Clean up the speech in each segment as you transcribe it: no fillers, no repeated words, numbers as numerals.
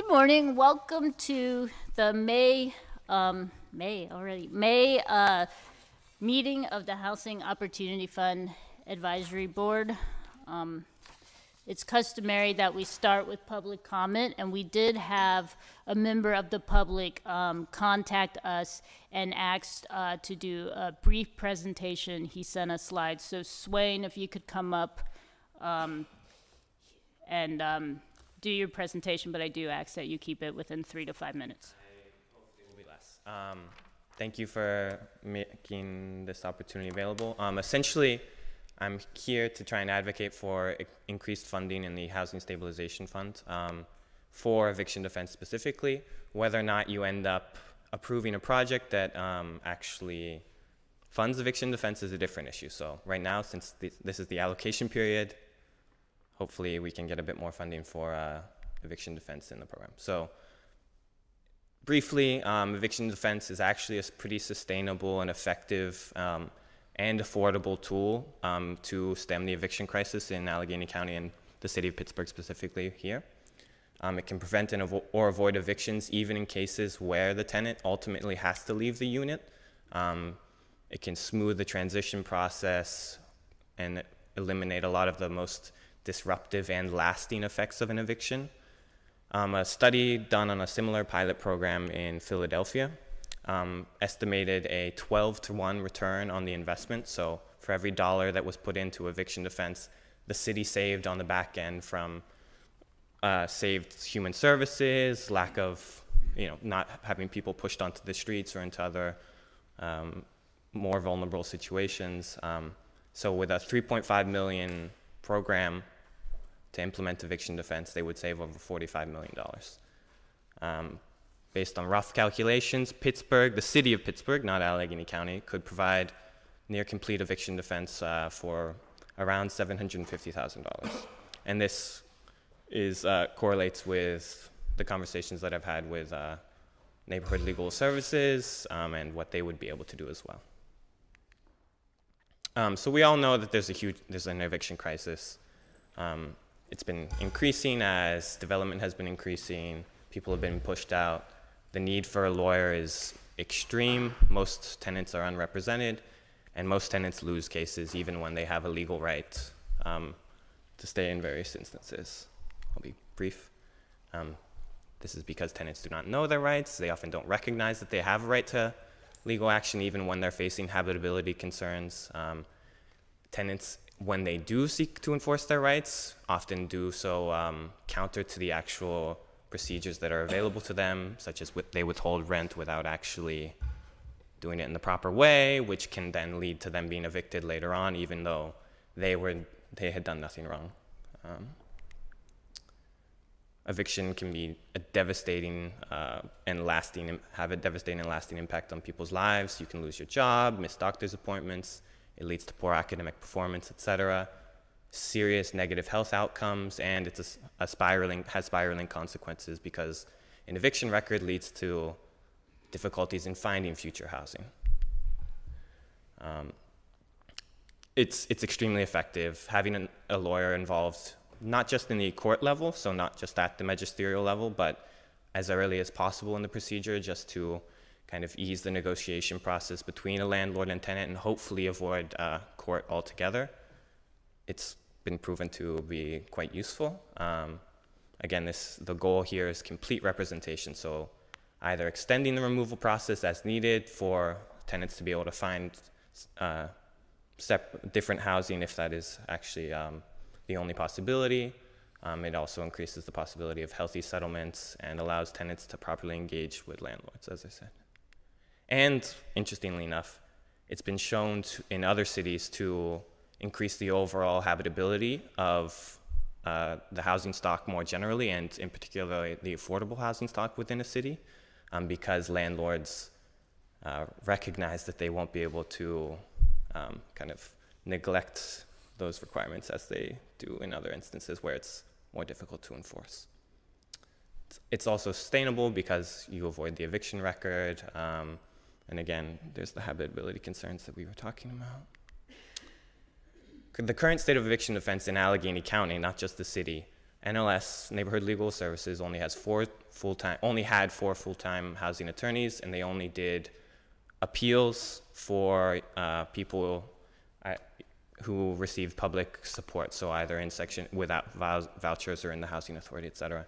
Good morning. Welcome to the May meeting of the Housing Opportunity Fund Advisory Board. It's customary that we start with public comment, and we did have a member of the public contact us and asked to do a brief presentation. He sent us slides. So Swain, if you could come up and do your presentation, but I do ask that you keep it within 3 to 5 minutes. Hopefully it will be less. Thank you for making this opportunity available. Essentially, I'm here to try and advocate for increased funding in the Housing Stabilization Fund for eviction defense specifically. Whether or not you end up approving a project that actually funds eviction defense is a different issue. So right now, since this is the allocation period, hopefully we can get a bit more funding for eviction defense in the program. So briefly, eviction defense is actually a pretty sustainable and effective and affordable tool to stem the eviction crisis in Allegheny County and the city of Pittsburgh specifically here. It can prevent or avoid evictions even in cases where the tenant ultimately has to leave the unit. It can smooth the transition process and eliminate a lot of the most disruptive and lasting effects of an eviction. A study done on a similar pilot program in Philadelphia estimated a 12-to-1 return on the investment. So for every dollar that was put into eviction defense, the city saved on the back end from saved human services, lack of, not having people pushed onto the streets or into other more vulnerable situations. So with a $3.5 million program to implement eviction defense, they would save over $45 million. Based on rough calculations, Pittsburgh, the city of Pittsburgh, not Allegheny County, could provide near complete eviction defense for around $750,000. And this correlates with the conversations that I've had with neighborhood legal services and what they would be able to do as well. So we all know that there's an eviction crisis. It's been increasing as development has been increasing, people have been pushed out. The need for a lawyer is extreme. Most tenants are unrepresented, and most tenants lose cases even when they have a legal right to stay in various instances. I'll be brief. This is because tenants do not know their rights. They often don't recognize that they have a right to legal action even when they're facing habitability concerns. Tenants, when they do seek to enforce their rights, often do so counter to the actual procedures that are available to them, such as they withhold rent without actually doing it in the proper way, which can then lead to them being evicted later on, even though they had done nothing wrong. Eviction can be a devastating have a devastating and lasting impact on people's lives. You can lose your job, miss doctor's appointments. It leads to poor academic performance, etc., serious negative health outcomes, and it's has spiraling consequences because an eviction record leads to difficulties in finding future housing. It's extremely effective. Having a lawyer involved, not just in the court level, so not just at the magisterial level, but as early as possible in the procedure, just to kind of ease the negotiation process between a landlord and tenant and hopefully avoid court altogether. It's been proven to be quite useful. Again, the goal here is complete representation. So either extending the removal process as needed for tenants to be able to find different housing if that is actually the only possibility. It also increases the possibility of healthy settlements and allows tenants to properly engage with landlords, as I said. And interestingly enough, it's been shown in other cities to increase the overall habitability of the housing stock more generally, and in particular the affordable housing stock within a city, because landlords recognize that they won't be able to kind of neglect those requirements as they do in other instances where it's more difficult to enforce. It's also sustainable because you avoid the eviction record. And again, there's the habitability concerns that we were talking about. The current state of eviction defense in Allegheny County, not just the city, NLS, Neighborhood Legal Services, only had 4 full-time housing attorneys, and they only did appeals for people who received public support, so either in section without vouchers or in the housing authority, et cetera.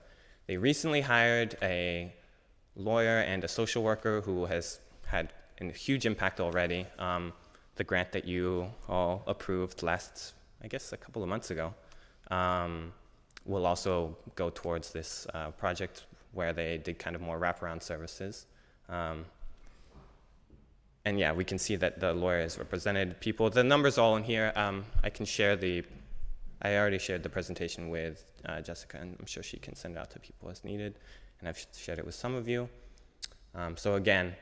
They recently hired a lawyer and a social worker who has had a huge impact already. The grant that you all approved last, I guess, a couple of months ago, will also go towards this project where they did kind of more wraparound services. And yeah, we can see that the lawyer has represented people. The numbers all in here. I can share I already shared the presentation with Jessica, and I'm sure she can send it out to people as needed. And I've shared it with some of you. So again,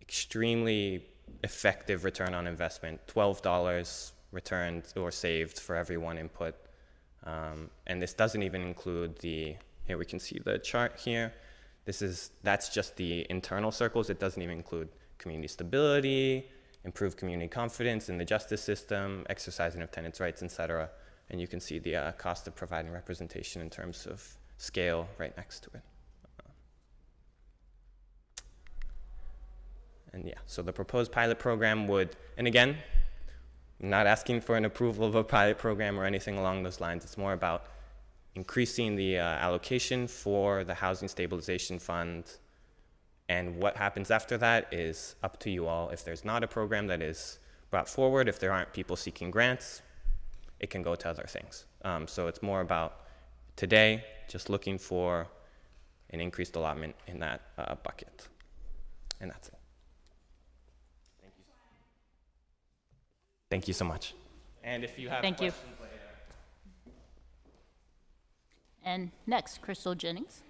extremely effective return on investment, $12 returned or saved for every one input. And this doesn't even include here we can see the chart here. That's just the internal circles. It doesn't even include community stability, improved community confidence in the justice system, exercising of tenants' rights, etc. And you can see the cost of providing representation in terms of scale right next to it. And yeah, so the proposed pilot program would, and again, I'm not asking for an approval of a pilot program or anything along those lines. It's more about increasing the allocation for the Housing Stabilization Fund. And what happens after that is up to you all. If there's not a program that is brought forward, if there aren't people seeking grants, it can go to other things. So it's more about today, just looking for an increased allotment in that bucket. And that's it. Thank you so much. And if you have questions later. And next, Crystal Jennings.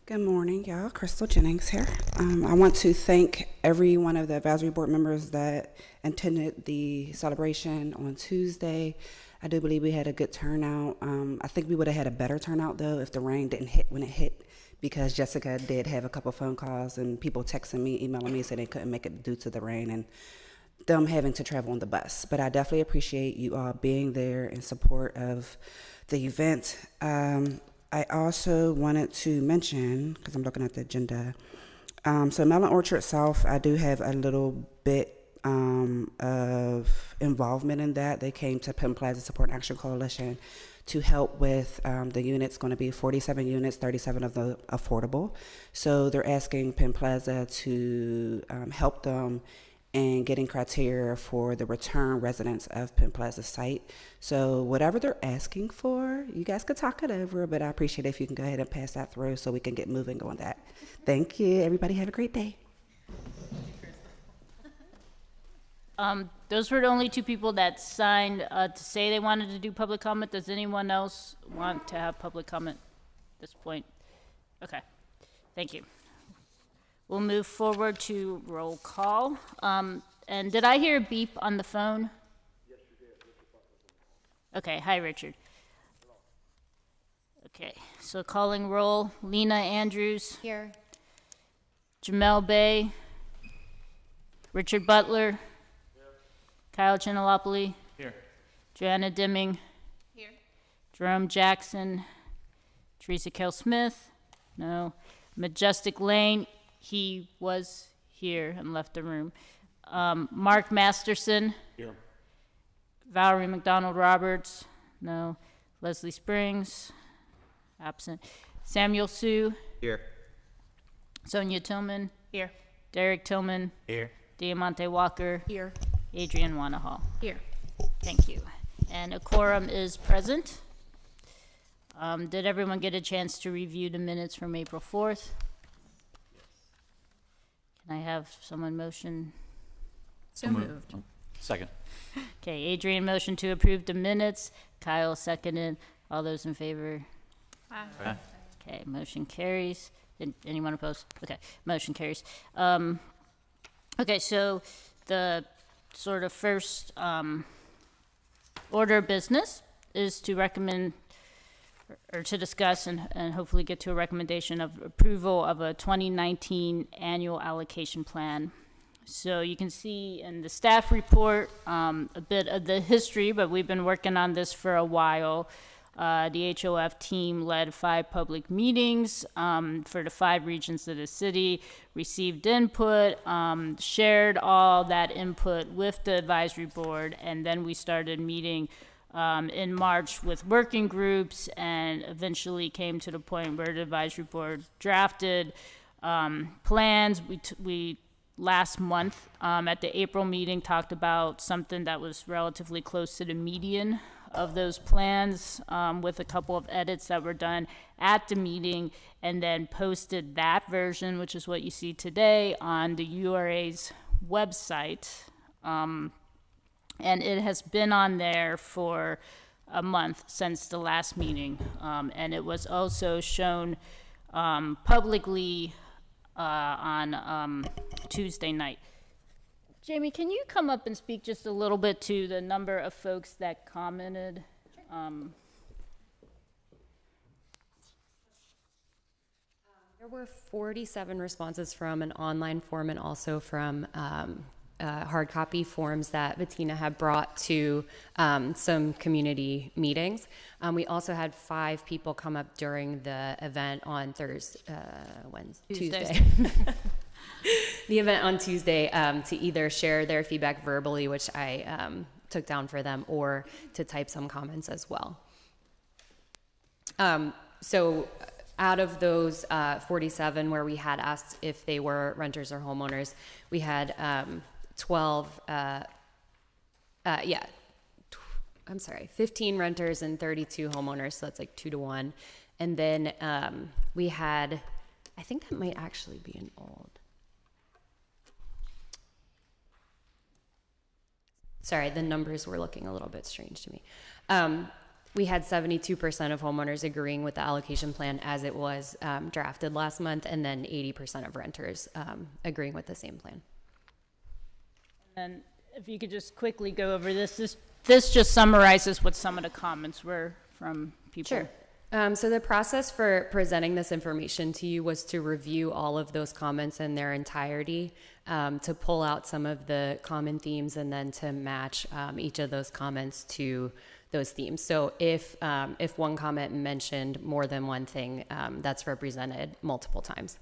Good morning, y'all. Crystal Jennings here. I want to thank every one of the advisory board members that attended the celebration on Tuesday. I do believe we had a good turnout. I think we would have had a better turnout, though, if the rain didn't hit when it hit, because Jessica did have a couple phone calls and people texting me, emailing me, saying they couldn't make it due to the rain and them having to travel on the bus. But I definitely appreciate you all being there in support of the event. I also wanted to mention, because I'm looking at the agenda, so Melon Orchard South, I do have a little bit of involvement in that. They came to Penn Plaza Support and Action Coalition to help with the units, going to be 47 units, 37 of them affordable. So they're asking Penn Plaza to help them and getting criteria for the return residents of Penn Plaza site. So whatever they're asking for, you guys could talk it over, but I appreciate it if you can go ahead and pass that through so we can get moving on that. Thank you. Everybody have a great day. Those were the only 2 people that signed to say they wanted to do public comment. Does anyone else want to have public comment at this point? Okay, thank you. We'll move forward to roll call. And did I hear a beep on the phone? Yes, you did. Okay, hi, Richard. Okay, so calling roll. Lena Andrews. Here. Jamel Bay. Richard Butler. Here. Kyle Chinalopoli. Here. Joanna Dimming. Here. Jerome Jackson. Teresa Kell Smith. No. Majestic Lane. He was here and left the room. Mark Masterson. Here. Valerie McDonald Roberts. No. Leslie Springs. Absent. Samuel Sue. Here. Sonia Tillman. Here. Derek Tillman. Here. Diamante Walker. Here. Adrian Wanahall. Here. Thank you. And a quorum is present. Did everyone get a chance to review the minutes from April 4th? Can I have someone motion? So moved. Second. Okay, Adrian motion to approve the minutes. Kyle seconded. All those in favor? Aye. Aye. Okay, motion carries. Anyone opposed? Okay, motion carries. Okay, so the sort of first order of business is to recommend or to discuss and hopefully get to a recommendation of approval of a 2019 annual allocation plan. So you can see in the staff report a bit of the history, but we've been working on this for a while. The HOF team led 5 public meetings for the 5 regions of the city, received input, shared all that input with the advisory board, and then we started meeting in March with working groups, and eventually came to the point where the advisory board drafted plans. We last month at the April meeting talked about something that was relatively close to the median of those plans, with a couple of edits that were done at the meeting, and then posted that version, which is what you see today, on the URA's website. And it has been on there for a month since the last meeting. And it was also shown publicly on Tuesday night. Jamie, can you come up and speak just a little bit to the number of folks that commented? There were 47 responses from an online form and also from hard copy forms that Bettina had brought to some community meetings. We also had 5 people come up during the event on Tuesday. The event on Tuesday to either share their feedback verbally, which I took down for them, or to type some comments as well. So out of those 47 where we had asked if they were renters or homeowners, we had 15 renters and 32 homeowners, so that's like 2 to 1. And then we had, I think that might actually be an old. Sorry, the numbers were looking a little bit strange to me. We had 72% of homeowners agreeing with the allocation plan as it was drafted last month, and then 80% of renters agreeing with the same plan. And if you could just quickly go over this just summarizes what some of the comments were from people. Sure. So the process for presenting this information to you was to review all of those comments in their entirety, to pull out some of the common themes, and then to match each of those comments to those themes. So if one comment mentioned more than one thing, that's represented multiple times.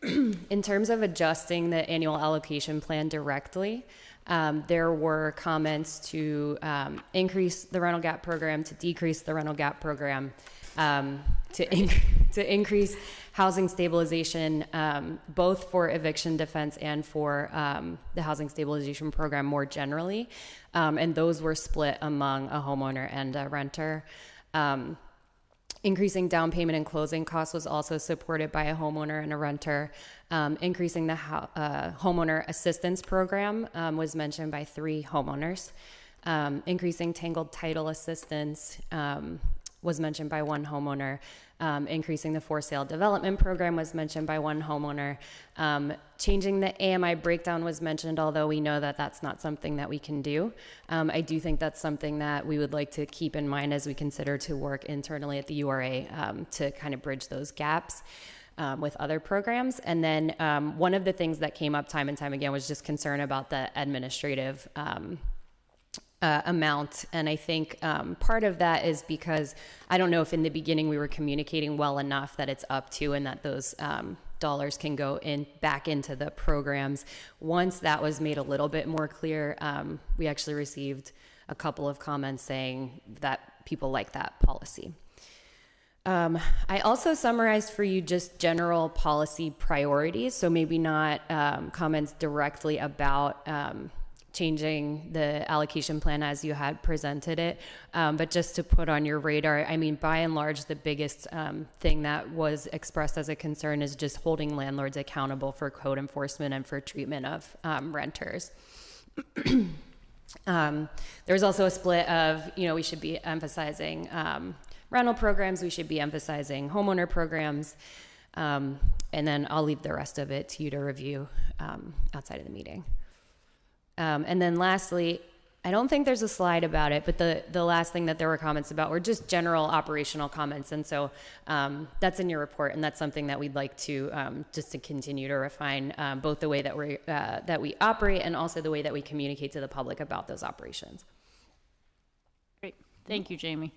In terms of adjusting the annual allocation plan directly, there were comments to increase the rental gap program, to decrease the rental gap program, to increase housing stabilization, both for eviction defense and for the housing stabilization program more generally. And those were split among a homeowner and a renter. Increasing down payment and closing costs was also supported by a homeowner and a renter. Increasing the homeowner assistance program was mentioned by 3 homeowners. Increasing tangled title assistance was mentioned by 1 homeowner. Increasing the for sale development program was mentioned by 1 homeowner. Changing the AMI breakdown was mentioned, although we know that that's not something that we can do. I do think that's something that we would like to keep in mind as we consider to work internally at the URA to kind of bridge those gaps with other programs. And then one of the things that came up time and time again was just concern about the administrative amount. And I think part of that is because I don't know if in the beginning we were communicating well enough that it's up to, and that those dollars can go back into the programs. Once that was made a little bit more clear, we actually received a couple of comments saying that people like that policy. I also summarized for you just general policy priorities, so maybe not comments directly about changing the allocation plan as you had presented it, but just to put on your radar, I mean, by and large, the biggest thing that was expressed as a concern is just holding landlords accountable for code enforcement and for treatment of renters. There's also a split of, we should be emphasizing rental programs, we should be emphasizing homeowner programs, and then I'll leave the rest of it to you to review outside of the meeting. And then lastly, I don't think there's a slide about it, but the last thing that there were comments about were just general operational comments. And so that's in your report, and that's something that we'd like to just to continue to refine both the way that we operate and also the way that we communicate to the public about those operations. Great. Thank you, Jamie.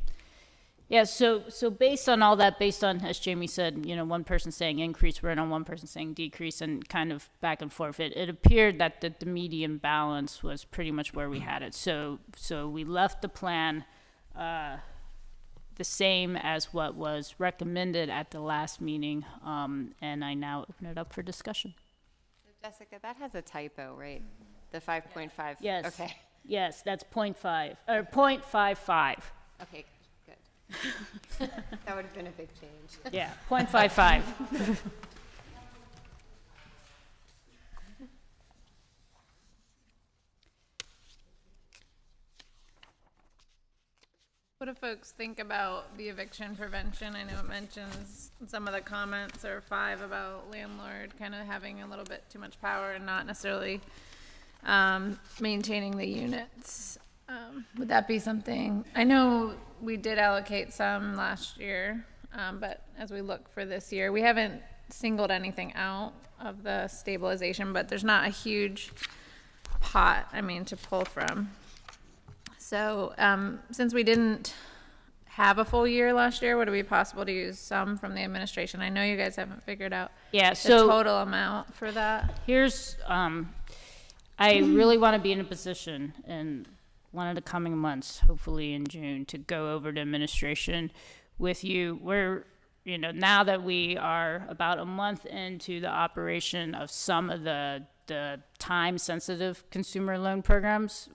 Yeah, so based on all that, based on, as Jamie said, one person saying increase, we're in on one person saying decrease, and kind of back and forth, it appeared that the median balance was pretty much where we had it. So we left the plan the same as what was recommended at the last meeting, and I now open it up for discussion. Jessica, that has a typo, right? The 5.5. Yes. Okay. Yes, that's 0.5 or 0.55. Okay. Good. That would have been a big change. Yeah, 0.55. What do folks think about the eviction prevention? I know it mentions some of the comments or 5 about landlord kind of having a little bit too much power and not necessarily maintaining the units. Would that be something? I know we did allocate some last year, but as we look for this year, we haven't singled anything out of the stabilization, but there's not a huge pot, to pull from. So since we didn't have a full year last year, would it be possible to use some from the administration? I know you guys haven't figured out the total amount for that. Here's, I really want to be in a position in one of the coming months, hopefully in June, to go over to administration with you. We're, now that we are about a month into the operation of some of the time-sensitive consumer loan programs,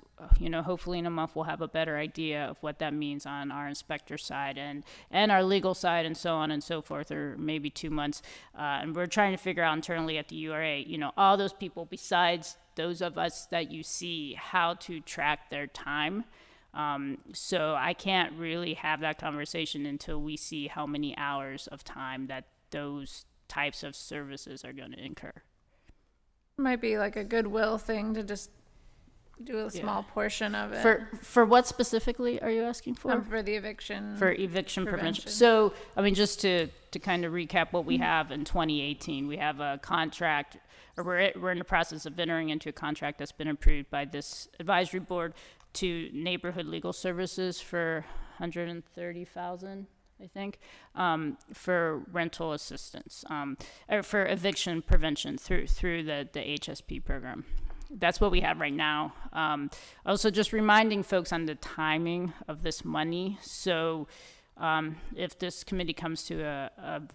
hopefully in a month we'll have a better idea of what that means on our inspector side and our legal side and so on and so forth, or maybe 2 months. And we're trying to figure out internally at the URA, all those people besides those of us that you see, how to track their time. So I can't really have that conversation until we see how many hours of time that those types of services are going to incur. Might be like a goodwill thing to just do a small portion of it. For what specifically are you asking for? For the eviction. For eviction prevention. So, just to kind of recap what we have in 2018, we have a contract, or we're in the process of entering into a contract that's been approved by this advisory board to Neighborhood Legal Services for $130,000, I think, for rental assistance, or for eviction prevention through the HSP program. That's what we have right now. Also, just reminding folks on the timing of this money. So if this committee comes to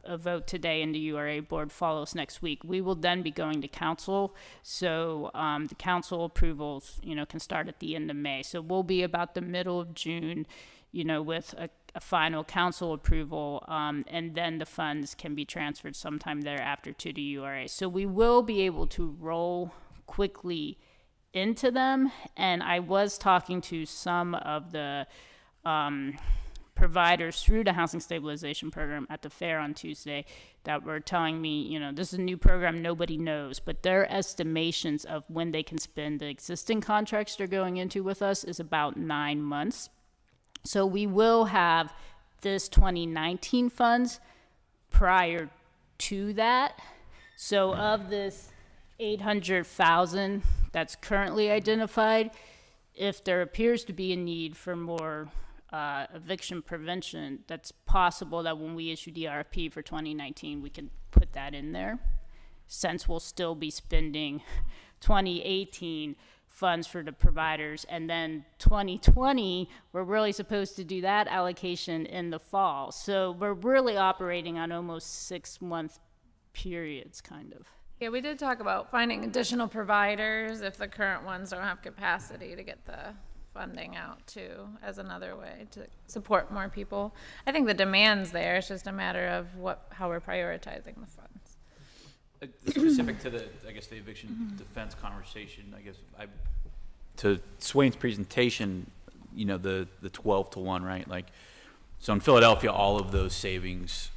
a vote today and the URA board follows next week, we will then be going to council. So the council approvals, can start at the end of May. So we'll be about the middle of June, with a final council approval, and then the funds can be transferred sometime thereafter to the URA. So we will be able to roll quickly into them. And I was talking to some of the providers through the housing stabilization program at the fair on Tuesday that were telling me, this is a new program, nobody knows, but their estimations of when they can spend the existing contracts they're going into with us is about 9 months. So we will have this 2019 funds prior to that. So of this 800,000 that's currently identified, if there appears to be a need for more eviction prevention, that's possible that when we issue the RFP for 2019, we can put that in there, since we'll still be spending 2018 funds for the providers, and then 2020, we're really supposed to do that allocation in the fall. So we're really operating on almost 6-month periods, kind of. Yeah, we did talk about finding additional providers if the current ones don't have capacity to get the funding out too, as another way to support more people. I think the demand's there. It's just a matter of how we're prioritizing the funds. Specific to the eviction defense conversation, to Swain's presentation, the 12-to-1, right? Like, so in Philadelphia, all of those savings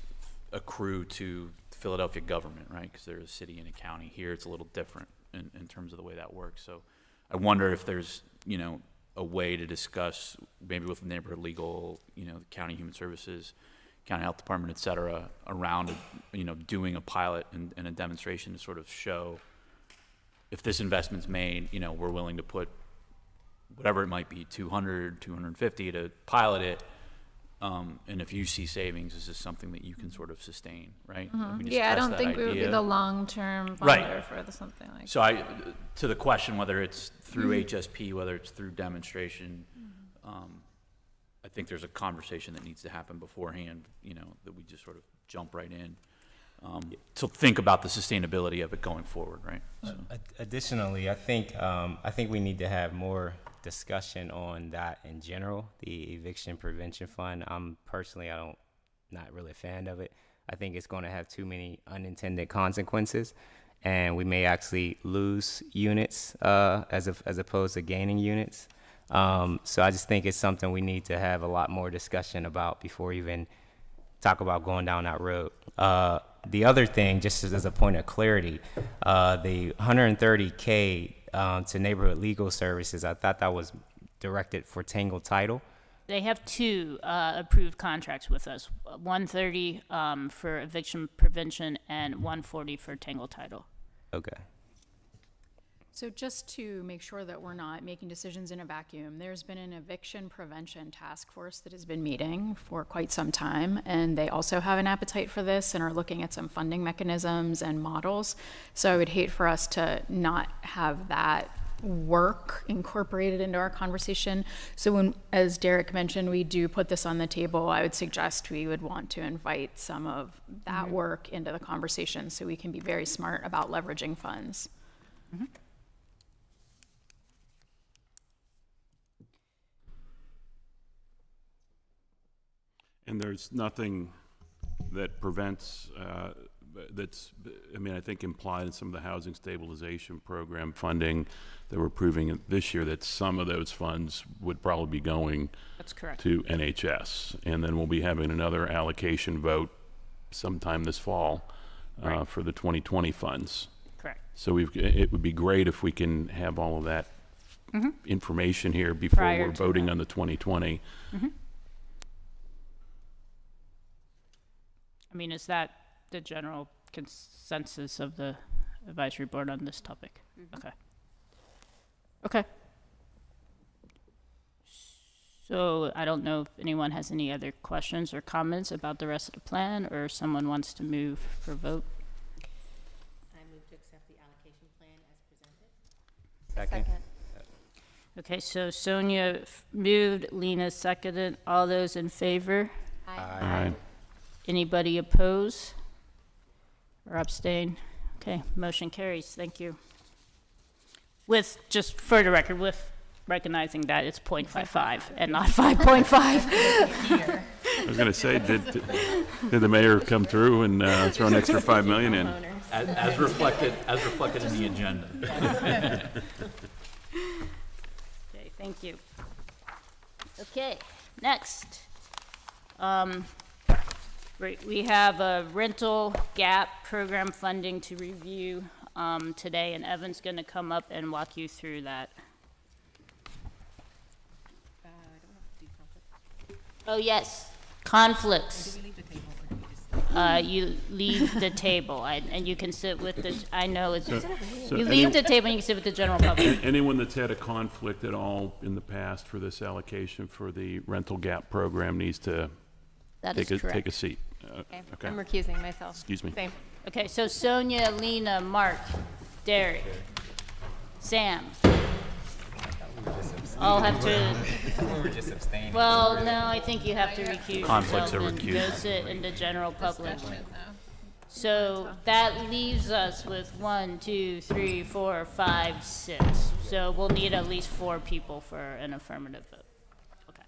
accrue to Philadelphia government, right? Because there's a city and a county. Here, it's a little different in terms of the way that works. So I wonder if there's, a way to discuss maybe with the neighborhood legal, the county human services, county health department, et cetera, around, doing a pilot and a demonstration to sort of show if this investment's made, we're willing to put whatever it might be, 200, 250 to pilot it, And if you see savings, is this something that you can sort of sustain, right? Yeah, I don't think we would be the long-term funder Right. for something like So to the question, whether it's through HSP, whether it's through demonstration, I think there's a conversation that needs to happen beforehand, that we just sort of jump right in. To think about the sustainability of it going forward, right? So. Additionally, I think we need to have more discussion on that in general, the eviction prevention fund. Personally, not really a fan of it. I think it's going to have too many unintended consequences, and we may actually lose units as opposed to gaining units. So I just think it's something we need to have a lot more discussion about before even talk about going down that road. The other thing, just as a point of clarity, the $130K to neighborhood legal services, I thought that was directed for Tangle Title. They have two approved contracts with us, 130 for eviction prevention and 140 for Tangle Title. Okay. So just to make sure that we're not making decisions in a vacuum, there's been an eviction prevention task force that has been meeting for quite some time, and they also have an appetite for this and are looking at some funding mechanisms and models. So I would hate for us to not have that work incorporated into our conversation. So when, as Derek mentioned, we do put this on the table, I would suggest we would want to invite some of that work into the conversation so we can be very smart about leveraging funds. And there's nothing that prevents, I think implied in some of the housing stabilization program funding that we're approving this year, that some of those funds would probably be going That's correct. to NHS. And then we'll be having another allocation vote sometime this fall for the 2020 funds. Correct. So it would be great if we can have all of that information here before Prior we're to voting that. on the 2020. I mean, is that the general consensus of the advisory board on this topic? Okay. Okay. So I don't know if anyone has any other questions or comments about the rest of the plan, or someone wants to move for vote. I move to accept the allocation plan as presented. Second. Okay, so Sonia moved, Lena seconded. All those in favor? Aye. Anybody oppose or abstain? Okay, motion carries. Thank you. With, just for the record, with recognizing that it's 0.55 and not 5.5. I was going to say, did the mayor come through and throw an extra $5 million in? As reflected in the agenda. Okay, thank you. Okay, next. We have a rental gap program funding to review today, and Evan's going to come up and walk you through that. Oh, yes, conflicts. You leave the table, and you can sit with the, I know, it's, you leave the table and you can sit with the general public. Anyone that's had a conflict at all in the past for this allocation for the rental gap program needs to That is correct. take a seat. Okay. I'm recusing myself. Excuse me. Same. Okay, so Sonia, Lena, Mark, Derek, Sam. All have to, We were just abstaining. well, no, I think you have to recuse Conflicts yourself are and go recused. sit in the general public. So that leaves us with 1, 2, 3, 4, 5, 6. So we'll need at least 4 people for an affirmative vote. Okay.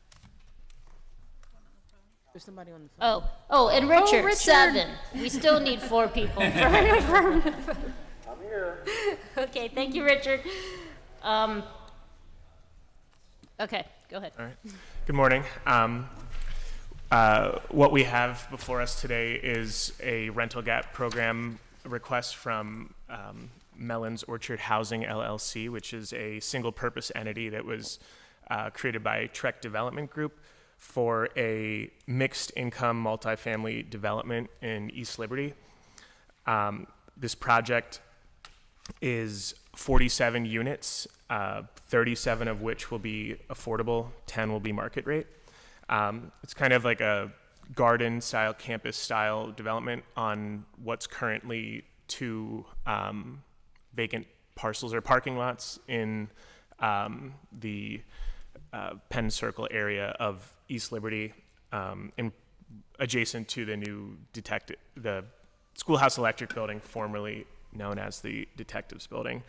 There's somebody on the phone. Oh, and Richard, 7. We still need 4 people for an affirmative vote. I'm here. Okay, thank you, Richard. Okay, go ahead. All right. Good morning. What we have before us today is a rental gap program request from Mellon's Orchard Housing LLC, which is a single-purpose entity that was created by Trek Development Group for a mixed-income multifamily development in East Liberty. This project is 47 units, 37 of which will be affordable, 10 will be market rate. It's kind of like a garden style, campus style development on what's currently 2 vacant parcels or parking lots in the Penn Circle area of East Liberty, adjacent to the new the Schoolhouse Electric building, formerly known as the Detectives Building.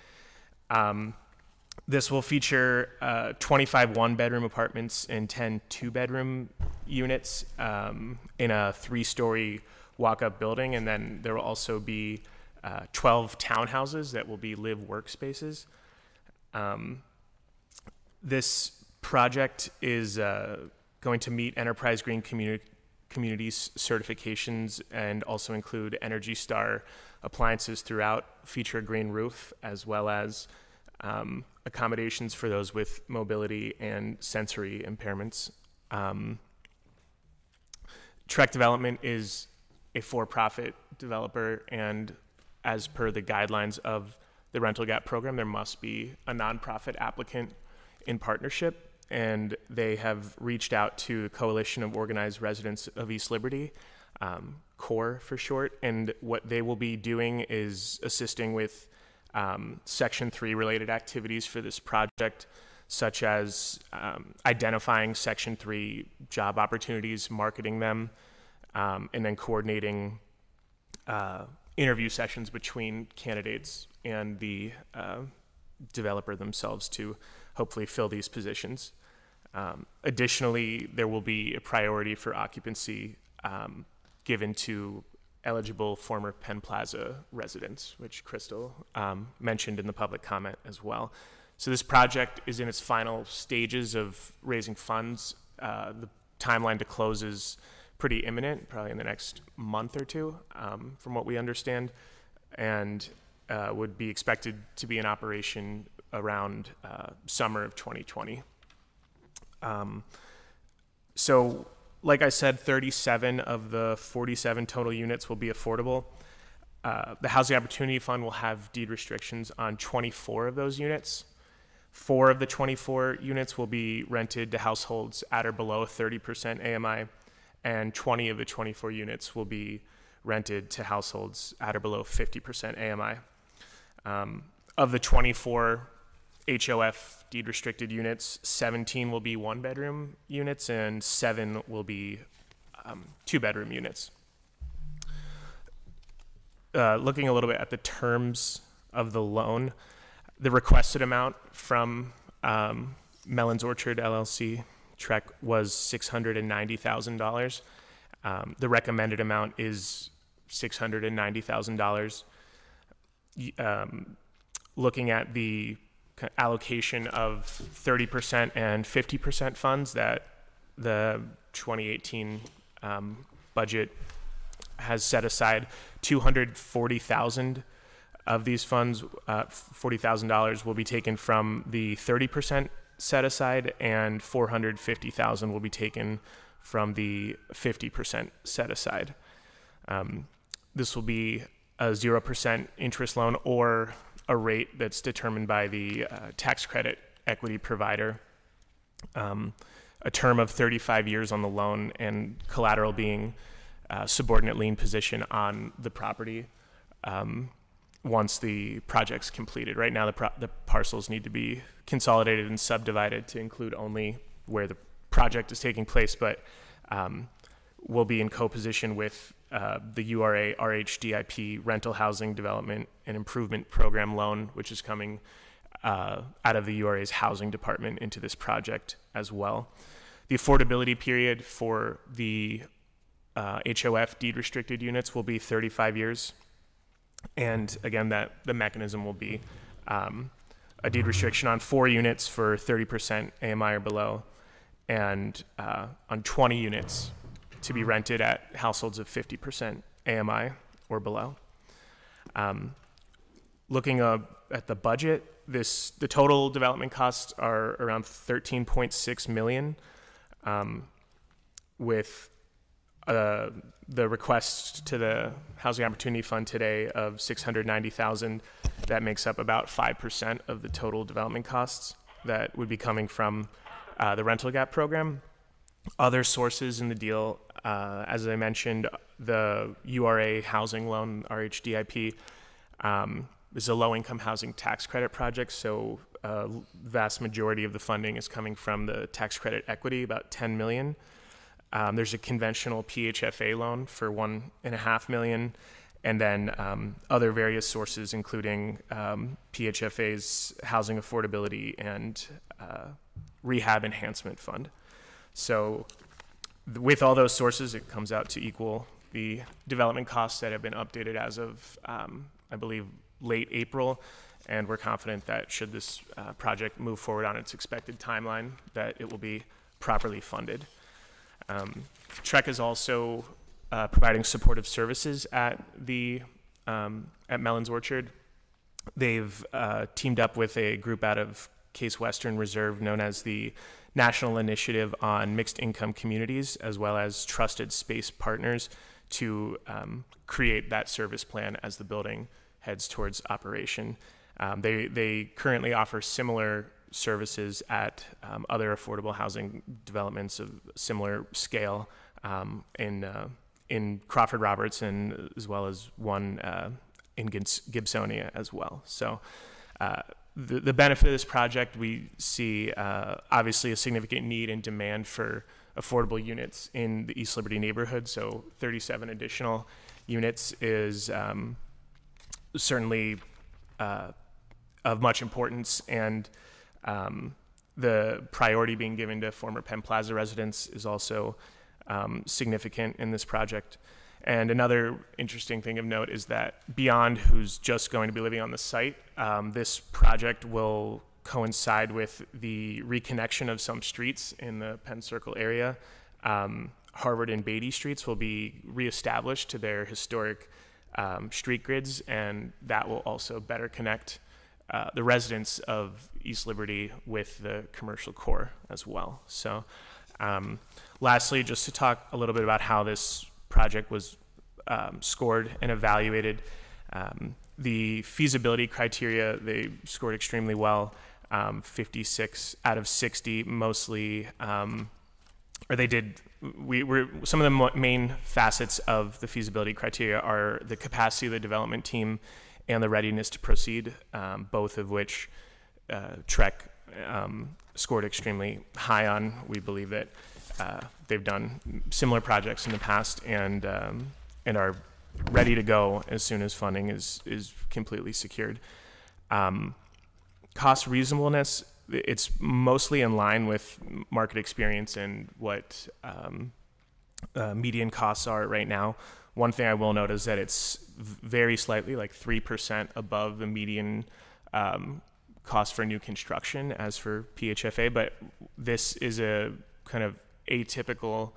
This will feature 25 one-bedroom apartments and 10 two-bedroom units in a 3-story walk-up building, and then there will also be 12 townhouses that will be live workspaces. This project is going to meet Enterprise Green Communities certifications and also include Energy Star appliances throughout, feature a green roof, as well as accommodations for those with mobility and sensory impairments. Trek Development is a for-profit developer, and as per the guidelines of the rental gap program, there must be a nonprofit applicant in partnership, and they have reached out to the Coalition of Organized Residents of East Liberty, CORE for short, and what they will be doing is assisting with Section 3 related activities for this project, such as identifying Section 3 job opportunities, marketing them, and then coordinating interview sessions between candidates and the developer themselves to hopefully fill these positions. Additionally, there will be a priority for occupancy given to eligible former Penn Plaza residents, which Crystal mentioned in the public comment as well. So this project is in its final stages of raising funds. The timeline to close is pretty imminent, probably in the next month or 2, from what we understand, and would be expected to be in operation around summer of 2020. So, like I said, 37 of the 47 total units will be affordable. The Housing Opportunity Fund will have deed restrictions on 24 of those units. 4 of the 24 units will be rented to households at or below 30% AMI, and 20 of the 24 units will be rented to households at or below 50% AMI. Of the 24 HOF deed restricted units, 17 will be 1-bedroom units and 7 will be 2-bedroom units. Looking a little bit at the terms of the loan, the requested amount from Mellon's Orchard LLC Trek was $690,000. The recommended amount is $690,000. Looking at the allocation of 30% and 50% funds that the 2018 budget has set aside, $240,000 of these funds, $40,000 will be taken from the 30% set aside, and $450,000 will be taken from the 50% set aside. This will be a 0% interest loan or a rate that's determined by the tax credit equity provider. A term of 35 years on the loan, and collateral being subordinate lien position on the property once the project's completed. Right now, the parcels need to be consolidated and subdivided to include only where the project is taking place, but we'll be in co-position with the URA RHDIP Rental Housing Development and Improvement Program loan, which is coming out of the URA's housing department into this project as well. The affordability period for the HOF deed restricted units will be 35 years. And again, the mechanism will be a deed restriction on 4 units for 30% AMI or below, and on 20 units to be rented at households of 50% AMI or below. Looking at the budget, the total development costs are around $13.6 million, with the request to the Housing Opportunity Fund today of $690,000. That makes up about 5% of the total development costs that would be coming from the rental gap program. Other sources in the deal, as I mentioned, the URA housing loan, RHDIP, is a low-income housing tax credit project, so vast majority of the funding is coming from the tax credit equity, about $10 million. There's a conventional PHFA loan for $1.5 million, and then other various sources, including PHFA's Housing Affordability and Rehab Enhancement Fund. So with all those sources, it comes out to equal the development costs that have been updated as of, I believe, late April. And we're confident that should this project move forward on its expected timeline, that it will be properly funded. TREC is also providing supportive services at Mellon's Orchard. They've teamed up with a group out of Case Western Reserve known as the National Initiative on Mixed Income Communities, as well as Trusted Space Partners, to create that service plan as the building heads towards operation. They currently offer similar services at other affordable housing developments of similar scale in Crawford Roberts, and as well as one in Gibsonia as well. So the benefit of this project, we see obviously a significant need and demand for affordable units in the East Liberty neighborhood. So 37 additional units is certainly of much importance, and the priority being given to former Penn Plaza residents is also significant in this project. And another interesting thing of note is that beyond who's just going to be living on the site, this project will coincide with the reconnection of some streets in the Penn Circle area. Harvard and Beatty streets will be reestablished to their historic street grids, and that will also better connect the residents of East Liberty with the commercial core as well. So lastly, just to talk a little bit about how this project was scored and evaluated. The feasibility criteria, they scored extremely well, 56 out of 60, mostly, or they did, some of the main facets of the feasibility criteria are the capacity of the development team and the readiness to proceed, both of which TREC scored extremely high on. We believe that they've done similar projects in the past and are ready to go as soon as funding is completely secured. Cost reasonableness, it's mostly in line with market experience and what median costs are right now. One thing I will note is that it's very slightly, like 3% above the median cost for new construction as for PHFA, but this is a kind of atypical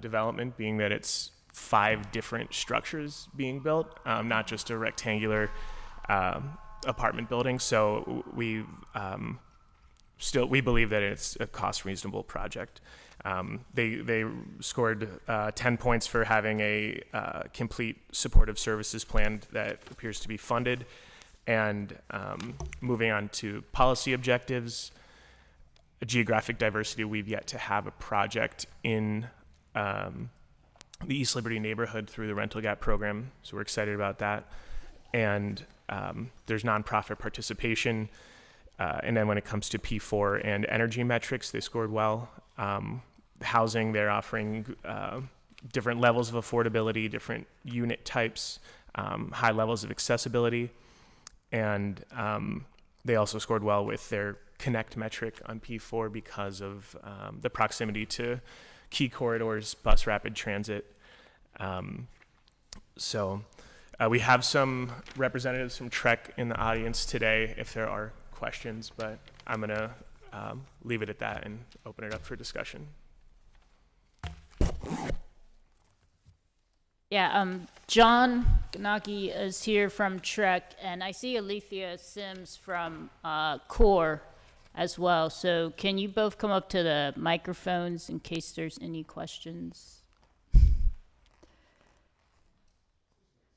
development, being that it's 5 different structures being built, not just a rectangular apartment building. So we believe that it's a cost reasonable project. They scored 10 points for having a complete supportive services plan that appears to be funded. And moving on to policy objectives, geographic diversity, we've yet to have a project in the East Liberty neighborhood through the rental gap program, so we're excited about that. And there's nonprofit participation. And then when it comes to P4 and energy metrics, they scored well. Housing, they're offering different levels of affordability, different unit types, high levels of accessibility. And they also scored well with their connect metric on P4 because of the proximity to key corridors, bus rapid transit. So we have some representatives from TREC in the audience today if there are questions, but I'm going to leave it at that and open it up for discussion. Yeah, John Ganaki is here from TREC, and I see Alethea Sims from CORE as well. So can you both come up to the microphones in case there's any questions?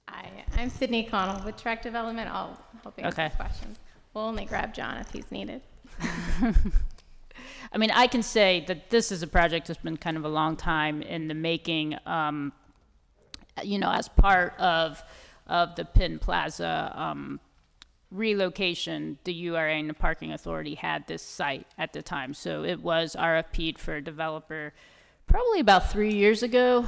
Hi, I'm Sydney Connell with TREC Development. I'll help answer questions. We'll only grab John if he's needed. I mean, I can say that this is a project that's been kind of a long time in the making. You know, as part of the Penn Plaza relocation, the URA and the Parking Authority had this site at the time. So it was RFP'd for a developer probably about 3 years ago.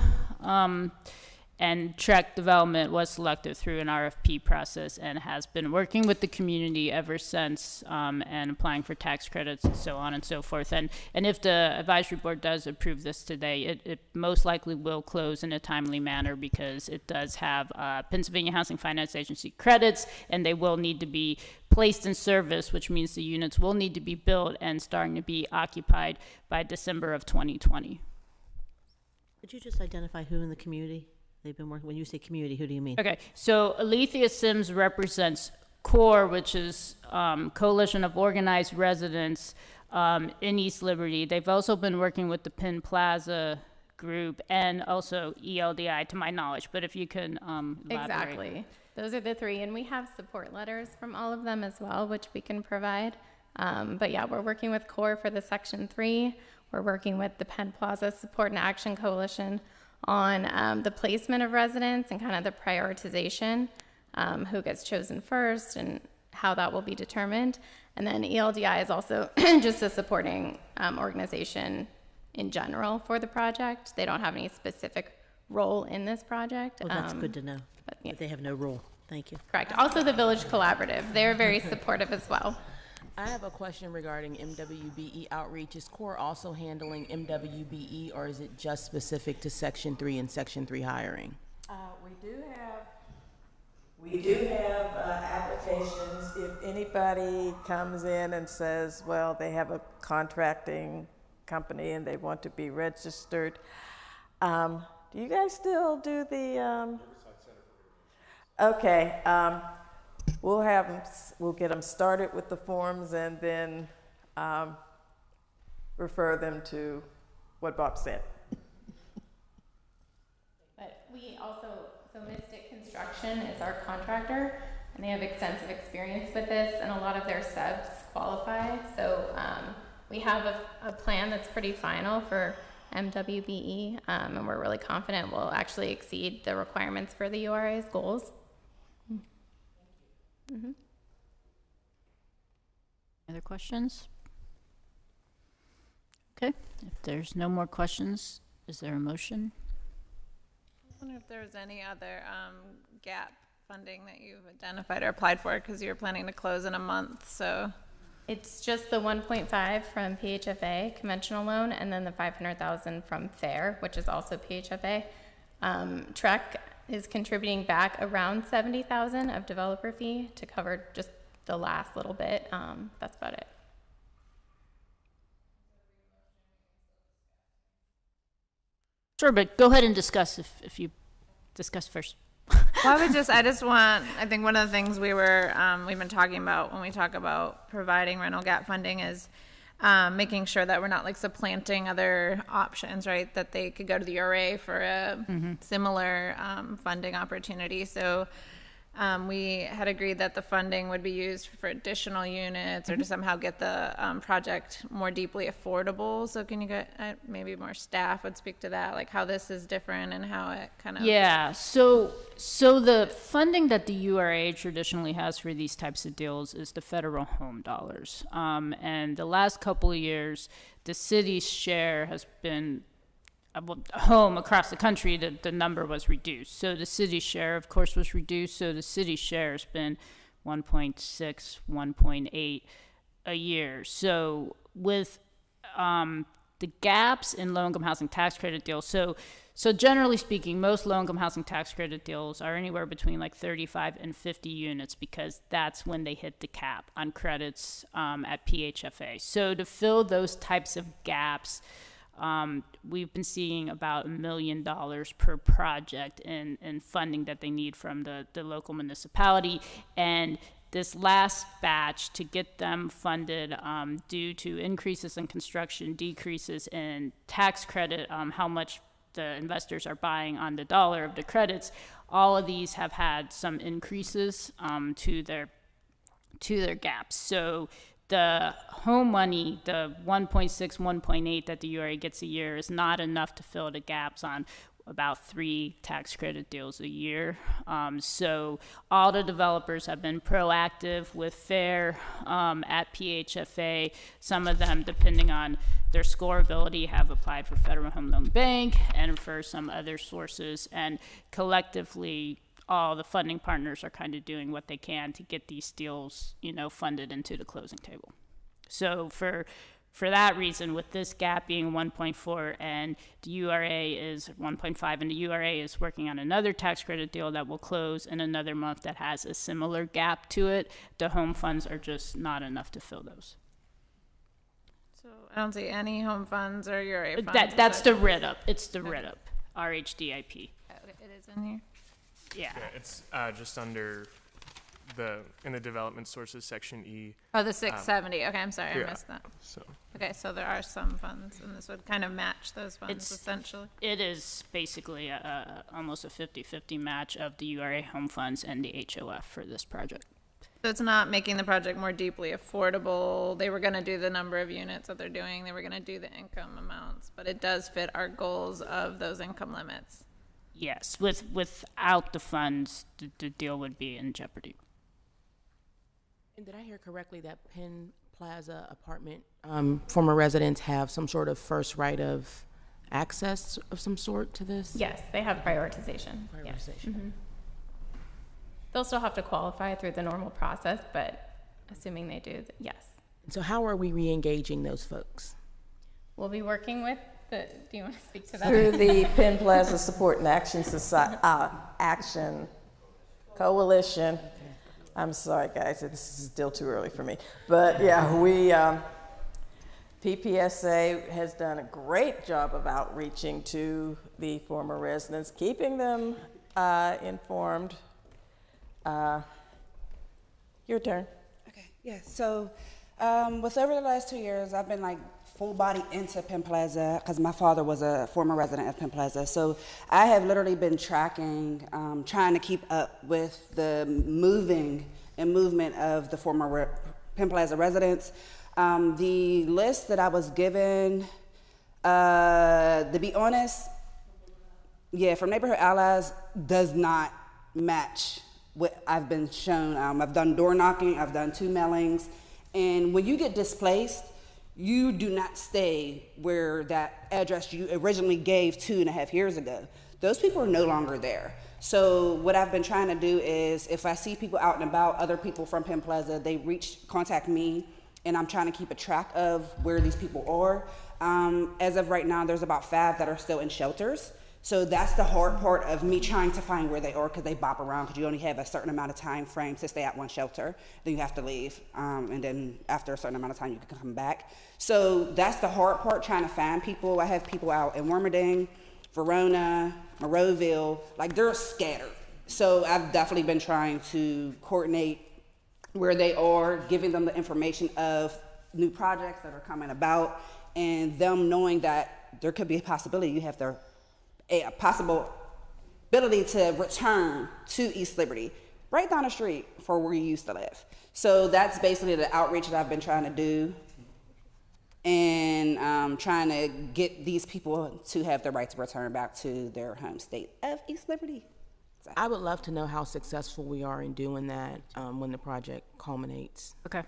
And Trek Development was selected through an RFP process and has been working with the community ever since, and applying for tax credits and so on and so forth. And if the advisory board does approve this today, it most likely will close in a timely manner because it does have Pennsylvania Housing Finance Agency credits, and they will need to be placed in service, which means the units will need to be built and starting to be occupied by December of 2020. Could you just identify who in the community they've been working? When you say community, who do you mean? Okay, so Alethea Sims represents CORE, which is Coalition of Organized Residents in East Liberty. They've also been working with the Penn Plaza group and also ELDI, to my knowledge. But if you can elaborate. Exactly. Those are the three, and we have support letters from all of them as well, which we can provide. But yeah, we're working with CORE for the Section 3. We're working with the Penn Plaza Support and Action Coalition on the placement of residents and kind of the prioritization, who gets chosen first and how that will be determined. And then ELDI is also just a supporting organization in general for the project. They don't have any specific role in this project. Well, that's good to know, but, yeah. But they have no role. Thank you. Correct. Also the Village Collaborative, they're very supportive as well. I have a question regarding MWBE outreach. Is CORE also handling MWBE, or is it just specific to Section 3 and Section 3 hiring? We do have applications. If anybody comes in and says, well, they have a contracting company and they want to be registered, do you guys still do the? Okay. We'll have them. We'll get them started with the forms and then refer them to what Bob said. But we also, so Mystic Construction is our contractor, and they have extensive experience with this, and a lot of their subs qualify. So we have a plan that's pretty final for MWBE, and we're really confident we'll actually exceed the requirements for the URA's goals. Mm-hmm. Other questions? Okay, if there's no more questions, is there a motion? I wonder if there's any other gap funding that you've identified or applied for, because you're planning to close in a month, so. It's just the 1.5 from PHFA conventional loan, and then the 500,000 from FAIR, which is also PHFA. Trek is contributing back around 70,000 of developer fee to cover just the last little bit. That's about it. Sure, but go ahead and discuss if you discuss first. Well, I think one of the things we've been talking about when we talk about providing rental gap funding is making sure that we're not like supplanting other options, right? That they could go to the URA for a similar funding opportunity. So we had agreed that the funding would be used for additional units or to somehow get the project more deeply affordable. So can you get maybe more staff would speak to that, like how this is different and how it kind of... Yeah, so the funding that the URA traditionally has for these types of deals is the federal home dollars. And the last couple of years, the city's share has been home across the country, the number was reduced. So the city's share, of course, was reduced. So the city's share has been 1.6, 1.8 a year. So with the gaps in low-income housing tax credit deals, so generally speaking, most low-income housing tax credit deals are anywhere between like 35 and 50 units because that's when they hit the cap on credits at PHFA. So to fill those types of gaps, we've been seeing about $1 million per project in funding that they need from the local municipality. And this last batch, to get them funded due to increases in construction, decreases in tax credit, how much the investors are buying on the dollar of the credits, all of these have had some increases to their gaps. So the home money, the 1.6, 1.8 that the URA gets a year is not enough to fill the gaps on about 3 tax credit deals a year. So all the developers have been proactive with FAIR at PHFA. Some of them, depending on their scoreability, have applied for Federal Home Loan Bank and for some other sources. And collectively, all the funding partners are kind of doing what they can to get these deals, funded into the closing table. So for that reason, with this gap being 1.4 and the URA is 1.5, and the URA is working on another tax credit deal that will close in another month that has a similar gap to it, the home funds are just not enough to fill those. So I don't see any home funds or URA funds. That's the RIDUP. It's the RIDUP, RHDIP. Okay, it is in here. Yeah. It's just under in the development sources section E. Oh, the 670. Okay, I'm sorry, yeah, I missed that. So. Okay, so there are some funds, and this would kind of match those funds essentially. It is basically almost a 50-50 match of the URA home funds and the HOF for this project. So it's not making the project more deeply affordable. They were going to do the number of units that they're doing. They were going to do the income amounts, but it does fit our goals of those income limits. Yes, without the funds, the deal would be in jeopardy. And did I hear correctly that Penn Plaza apartment former residents have some sort of first right of access of some sort to this? Yes, they have prioritization. Prioritization. Yes. Mm-hmm. They'll still have to qualify through the normal process, but assuming they do, yes. So how are we re-engaging those folks? We'll be working with do you want to speak to that? Through the Penn Plaza Support and Action Coalition. I'm sorry, guys, it's still too early for me. But yeah, PPSA has done a great job of outreaching to the former residents, keeping them informed. Your turn. Okay, yeah, so with over the last 2 years, I've been like full body into Penn Plaza because my father was a former resident of Penn Plaza. So I have literally been tracking, trying to keep up with the movement of the former Penn Plaza residents. The list that I was given, to be honest, yeah, from Neighborhood Allies does not match what I've been shown. I've done door knocking, I've done 2 mailings, and when you get displaced, you do not stay where that address you originally gave 2.5 years ago. Those people are no longer there. So what I've been trying to do is, if I see people out and about, other people from Penn Plaza, they contact me, and I'm trying to keep a track of where these people are. As of right now, there's about 5 that are still in shelters. So that's the hard part of me trying to find where they are, because they bop around, because you only have a certain amount of time frame to stay at one shelter. Then you have to leave, and then after a certain amount of time, you can come back. So that's the hard part, trying to find people. I have people out in Wormerding, Verona, Monroeville, like they're scattered. So I've definitely been trying to coordinate where they are, giving them the information of new projects that are coming about, and them knowing that there could be a possibility you have a possible ability to return to East Liberty, right down the street for where you used to live. So that's basically the outreach that I've been trying to do, and trying to get these people to have the right to return back to their home state of East Liberty. So. I would love to know how successful we are in doing that when the project culminates. Okay.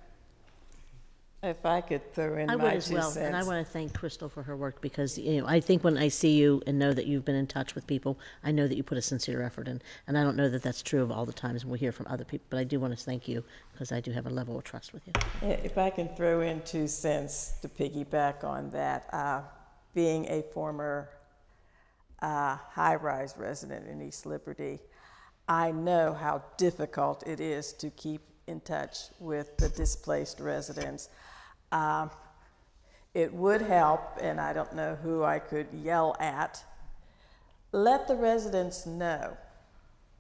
If I could throw in I my would as 2 well, cents. and I want to thank Crystal for her work, because I think when I see you and know that you've been in touch with people, I know that you put a sincere effort in, and I don't know that that's true of all the times we hear from other people, but I do want to thank you because I do have a level of trust with you. If I can throw in 2 cents to piggyback on that, being a former high-rise resident in East Liberty, I know how difficult it is to keep in touch with the displaced residents. It would help, and I don't know who I could yell at, let the residents know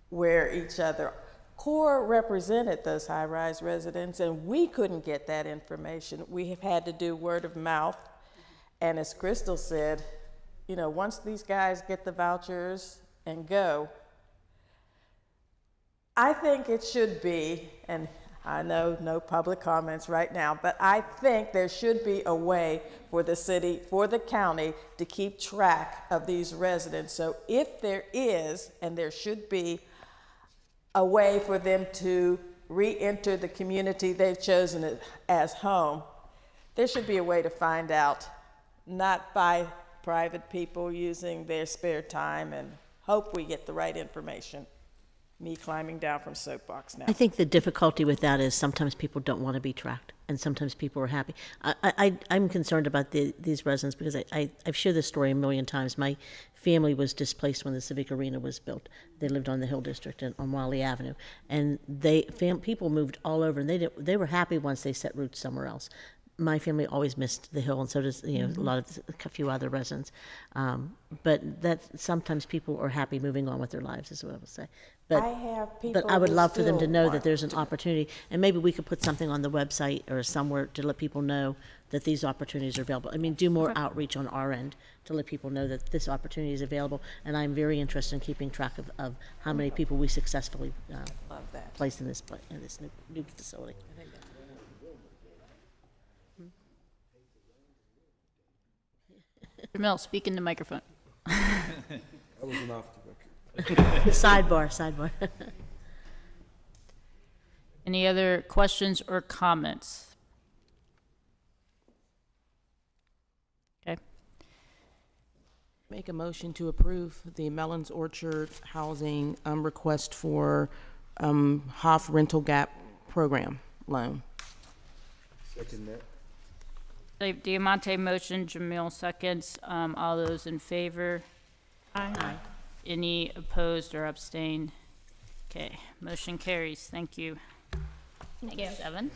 where each other. CORE represented those high-rise residents, and we couldn't get that information. We have had to do word of mouth, and as Crystal said, once these guys get the vouchers and go, I think it should be, and I know no public comments right now, but I think there should be a way for the city, for the county, to keep track of these residents. So if there is, and there should be, a way for them to re-enter the community they've chosen as home, there should be a way to find out, not by private people using their spare time, and hope we get the right information. Me climbing down from soapbox now. I think the difficulty with that is sometimes people don't want to be tracked, and sometimes people are happy. I'm concerned about these residents because I've shared this story a million times. My family was displaced when the Civic Arena was built. They lived on the Hill District on Wally Avenue, and people moved all over, and they were happy once they set roots somewhere else. My family always missed the Hill, and so does a few other residents. But that sometimes people are happy moving on with their lives, is what I would say. But I would love for them to know that there's an opportunity, and maybe we could put something on the website or somewhere to let people know that these opportunities are available. I mean, do more outreach on our end to let people know that this opportunity is available. And I'm very interested in keeping track of how many people we successfully placed in this new facility. Jamil, speak in the microphone. I wasn't off the record. Sidebar. Any other questions or comments? Okay. Make a motion to approve the Mellons Orchard Housing request for HOF Rental Gap Program loan. Second that. Diamante motion, Jamil seconds. All those in favor? Aye. Any opposed or abstained? Okay, motion carries. Thank you. Thank you. 7.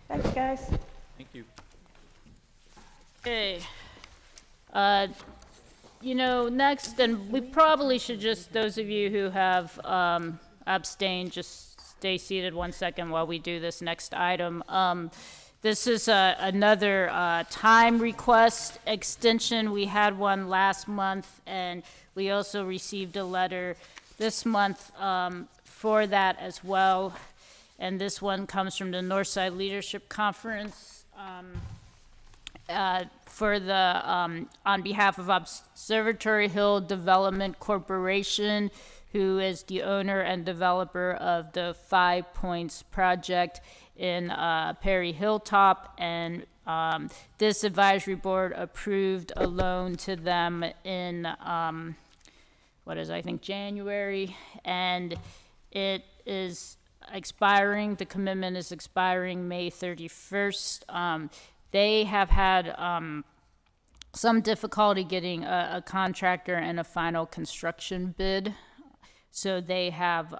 Thanks, guys. Thank you. Okay. Next, and we probably should just, those of you who have abstained, just stay seated 1 second while we do this next item. This is another time request extension. We had one last month, and we also received a letter this month for that as well. And this one comes from the Northside Leadership Conference for the on behalf of Observatory Hill Development Corporation, who is the owner and developer of the 5 Points project in Perry Hilltop, and this advisory board approved a loan to them in January, and it is expiring. The commitment is expiring May 31st. They have had some difficulty getting a contractor and a final construction bid, so they have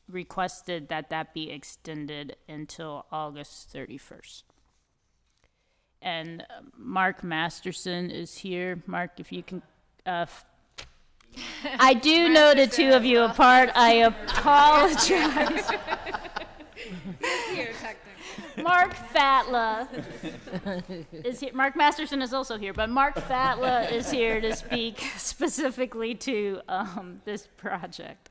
requested that be extended until August 31st. And Mark Masterson is here. Mark, if you can, I do know the two of you apart. I apologize. Mark Fatla is here. Mark Masterson is also here, but Mark Fatla is here to speak specifically to this project.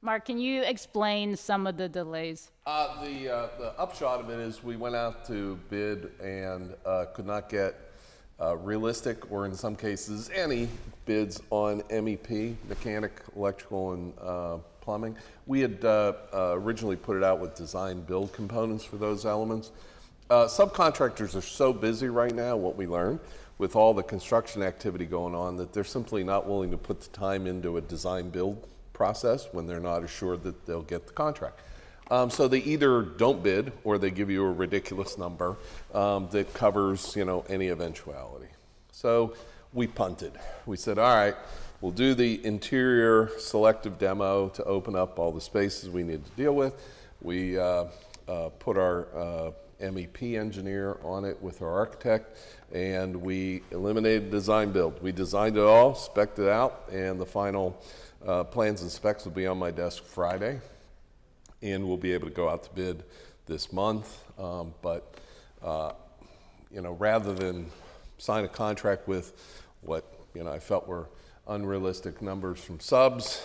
Mark, can you explain some of the delays? The upshot of it is we went out to bid and could not get realistic, or in some cases any, bids on MEP, mechanic, electrical, and plumbing. We had originally put it out with design build components for those elements. Subcontractors are so busy right now, what we learned, with all the construction activity going on, that they're simply not willing to put the time into a design build process when they're not assured that they'll get the contract. So they either don't bid, or they give you a ridiculous number that covers, any eventuality. So we punted. We said, all right, we'll do the interior selective demo to open up all the spaces we need to deal with. We put our MEP engineer on it with our architect, and we eliminated design build. We designed it all, spec'd it out, and the final plans and specs will be on my desk Friday, and we'll be able to go out to bid this month. But rather than sign a contract with what I felt were unrealistic numbers from subs,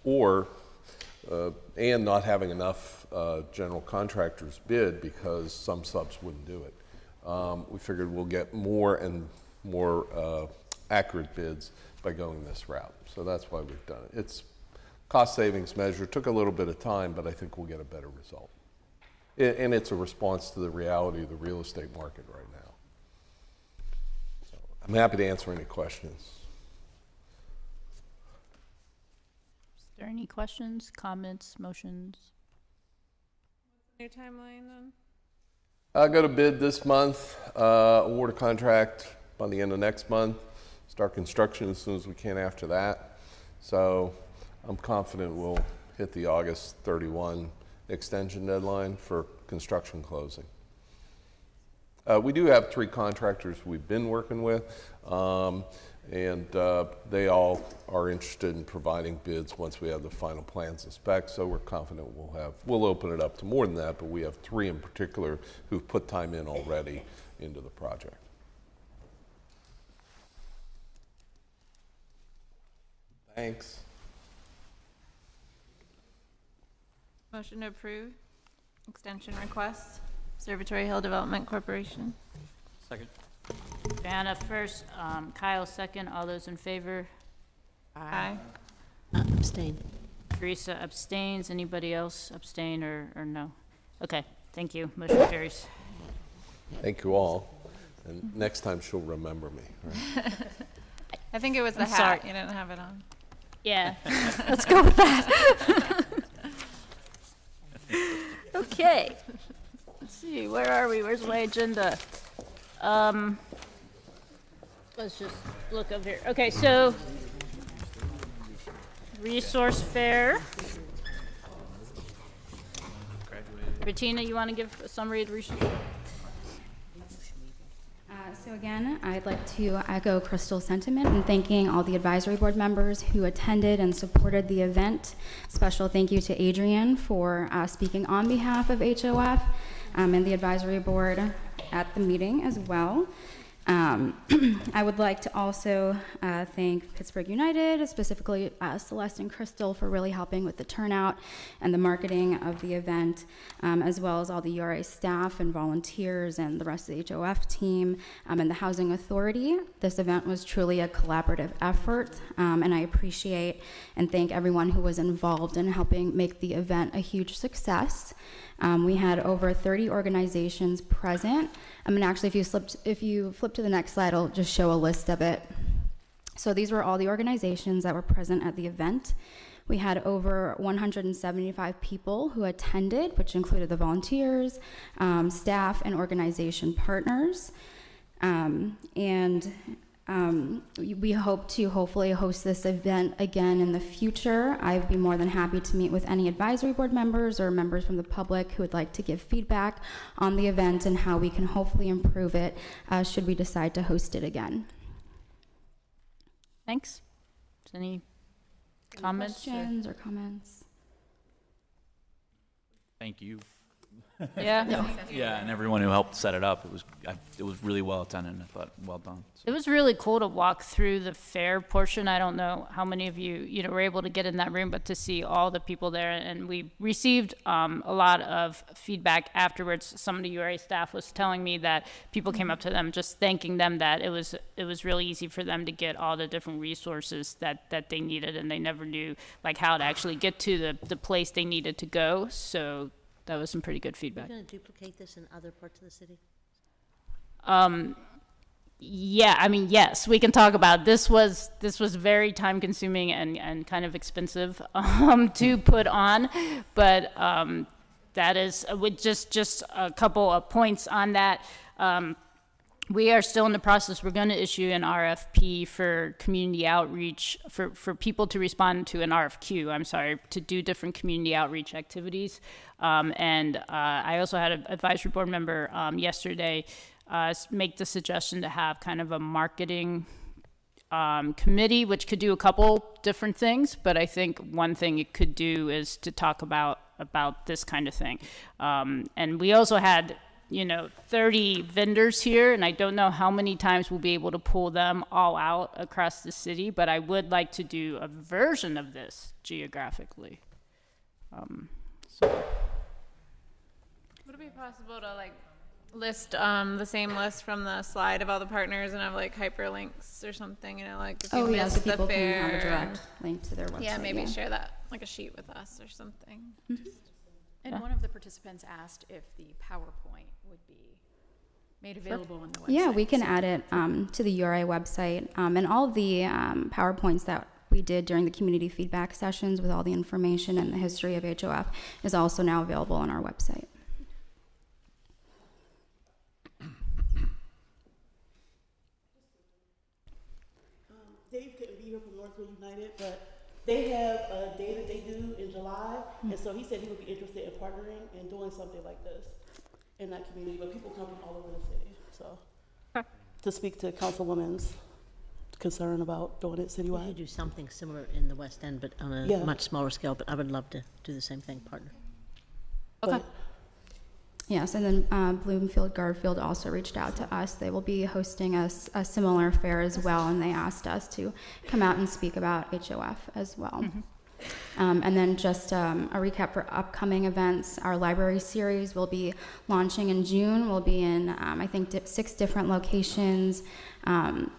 or and not having enough general contractors bid because some subs wouldn't do it. We figured we'll get more and more accurate bids by going this route. So that's why we've done it. It's cost savings measure. Took a little bit of time, but I think we'll get a better result. And it's a response to the reality of the real estate market right now. So I'm happy to answer any questions. Is there any questions, comments, motions? New timeline then? I'll go to bid this month, award a contract by the end of next month, start construction as soon as we can after that. So I'm confident we'll hit the August 31 extension deadline for construction closing. We do have 3 contractors we've been working with, and they all are interested in providing bids once we have the final plans and specs, so we're confident we'll open it up to more than that, but we have 3 in particular who've put time in already into the project. Thanks. Motion to approve extension request, Observatory Hill Development Corporation. Second. Joanna first, Kyle second. All those in favor? Aye. Abstain. Teresa abstains. Anybody else abstain or no? Okay, thank you. Motion carries. Thank you all. And next time she'll remember me, right? I think it was the I'm hat. sorry. You didn't have it on. Yeah, let's go with that. Okay. Let's see, where are we? Where's my agenda? Let's just look up here. Okay, so resource fair. Bettina, you want to give a summary of the resource fair? So again, I'd like to echo Crystal's sentiment in thanking all the advisory board members who attended and supported the event. Special thank you to Adrienne for speaking on behalf of HOF and the advisory board at the meeting as well. I would like to also thank Pittsburgh United, specifically Celeste and Crystal, for really helping with the turnout and the marketing of the event, as well as all the URA staff and volunteers and the rest of the HOF team and the Housing Authority. This event was truly a collaborative effort, and I appreciate and thank everyone who was involved in helping make the event a huge success. We had over 30 organizations present. And actually, if you flip to the next slide, I'll just show a list of it. So these were all the organizations that were present at the event. We had over 175 people who attended, which included the volunteers, staff, and organization partners. We hope to hopefully host this event again in the future. I'd be more than happy to meet with any advisory board members or members from the public who would like to give feedback on the event and how we can hopefully improve it should we decide to host it again. Thanks. Any comments? Questions or comments? Thank you. Yeah. Yeah, and everyone who helped set it up. It was really well attended. I thought, well done. It was really cool to walk through the fair portion. I don't know how many of you, were able to get in that room, but to see all the people there, and we received a lot of feedback afterwards. Some of the URA staff was telling me that people came up to them just thanking them that it was really easy for them to get all the different resources that they needed, and they never knew like how to actually get to the place they needed to go. So that was some pretty good feedback. Are you going to duplicate this in other parts of the city? Yeah, yes, we can talk about it. This was very time consuming and kind of expensive to put on, but that is with just a couple of points on that. We are still in the process. We're going to issue an RFP for community outreach for people to respond to an RFQ, to do different community outreach activities. And I also had an advisory board member yesterday make the suggestion to have kind of a marketing committee, which could do a couple different things. But I think one thing it could do is to talk about this kind of thing. And we also had 30 vendors here, and I don't know how many times we'll be able to pull them all out across the city, but I would like to do a version of this geographically. So Would it be possible to like list the same list from the slide of all the partners and have like hyperlinks or something, you know, like if you Oh, yeah, so missed the people can fair have a and- direct link to their website. Yeah, maybe yeah. share that like a sheet with us or something. And one of the participants asked if the PowerPoint would be made available on the website. Yeah, we can So- add it to the URA website. And all of the PowerPoints that we did during the community feedback sessions with all the information and the history of HOF is also now available on our website. Dave couldn't be here from Northwood United, but they have a day that they do in July, and so he said he would be interested in partnering and doing something like this in that community, but people come from all over the city, so. To speak to Councilwoman's concern about doing it We citywide. could do something similar in the West End, but on a Yeah. much smaller scale, but I would love to do the same thing, partner. Okay. Yes, and then Bloomfield Garfield also reached out to us. They will be hosting a similar fair as well, and they asked us to come out and speak about HOF as well. And then just a recap for upcoming events. Our library series will be launching in June. We'll be in, I think, 6 different locations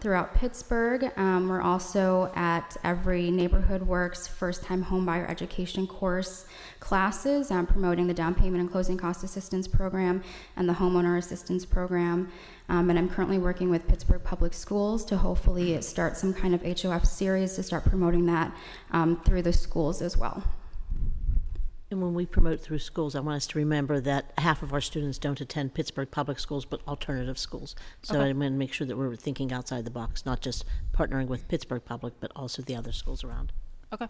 throughout Pittsburgh. We're also at every Neighborhood Works first-time homebuyer education course classes, promoting the down payment and closing cost assistance program and the homeowner assistance program. And I'm currently working with Pittsburgh Public Schools to hopefully start some kind of HOF series to start promoting that through the schools as well. And when we promote through schools, I want us to remember that half of our students don't attend Pittsburgh Public Schools, but alternative schools. So Okay. I'm going to make sure that we're thinking outside the box, not just partnering with Pittsburgh Public, but also the other schools around. Okay.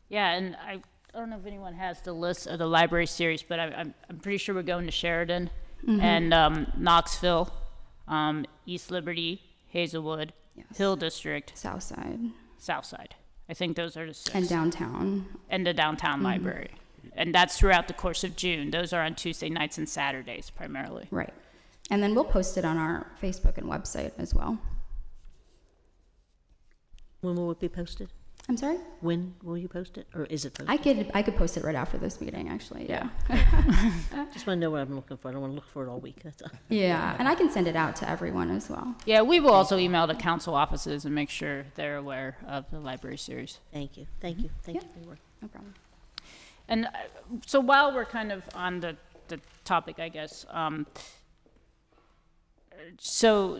Yeah, and I don't know if anyone has the list of the library series, but I'm pretty sure we're going to Sheridan and Knoxville, East Liberty, Hazelwood, Hill District, Southside. I think those are the 6. And downtown. And the downtown library. And that's throughout the course of June. Those are on Tuesday nights and Saturdays primarily. Right. And then we'll post it on our Facebook and website as well. When will it be posted? I'm sorry? When will you post it, or is it posted? I could post it right after this meeting, actually. Yeah. Just want to know what I'm looking for. I don't want to look for it all week. That's all. Yeah, and I can send it out to everyone as well. Yeah, we will also email the council offices and make sure they're aware of the library series. Thank you. Thank you. Thank you for your work. No problem. And so while we're kind of on the topic, I guess, so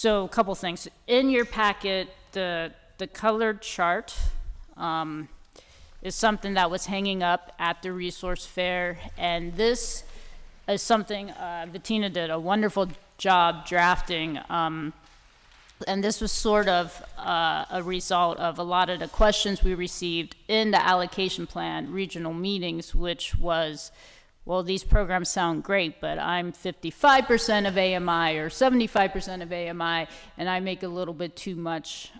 a couple things. In your packet, the colored chart is something that was hanging up at the resource fair, and this is something Bettina did a wonderful job drafting, and this was sort of a result of a lot of the questions we received in the allocation plan regional meetings, which was, well, these programs sound great, but I'm 55% of AMI or 75% of AMI, and I make a little bit too much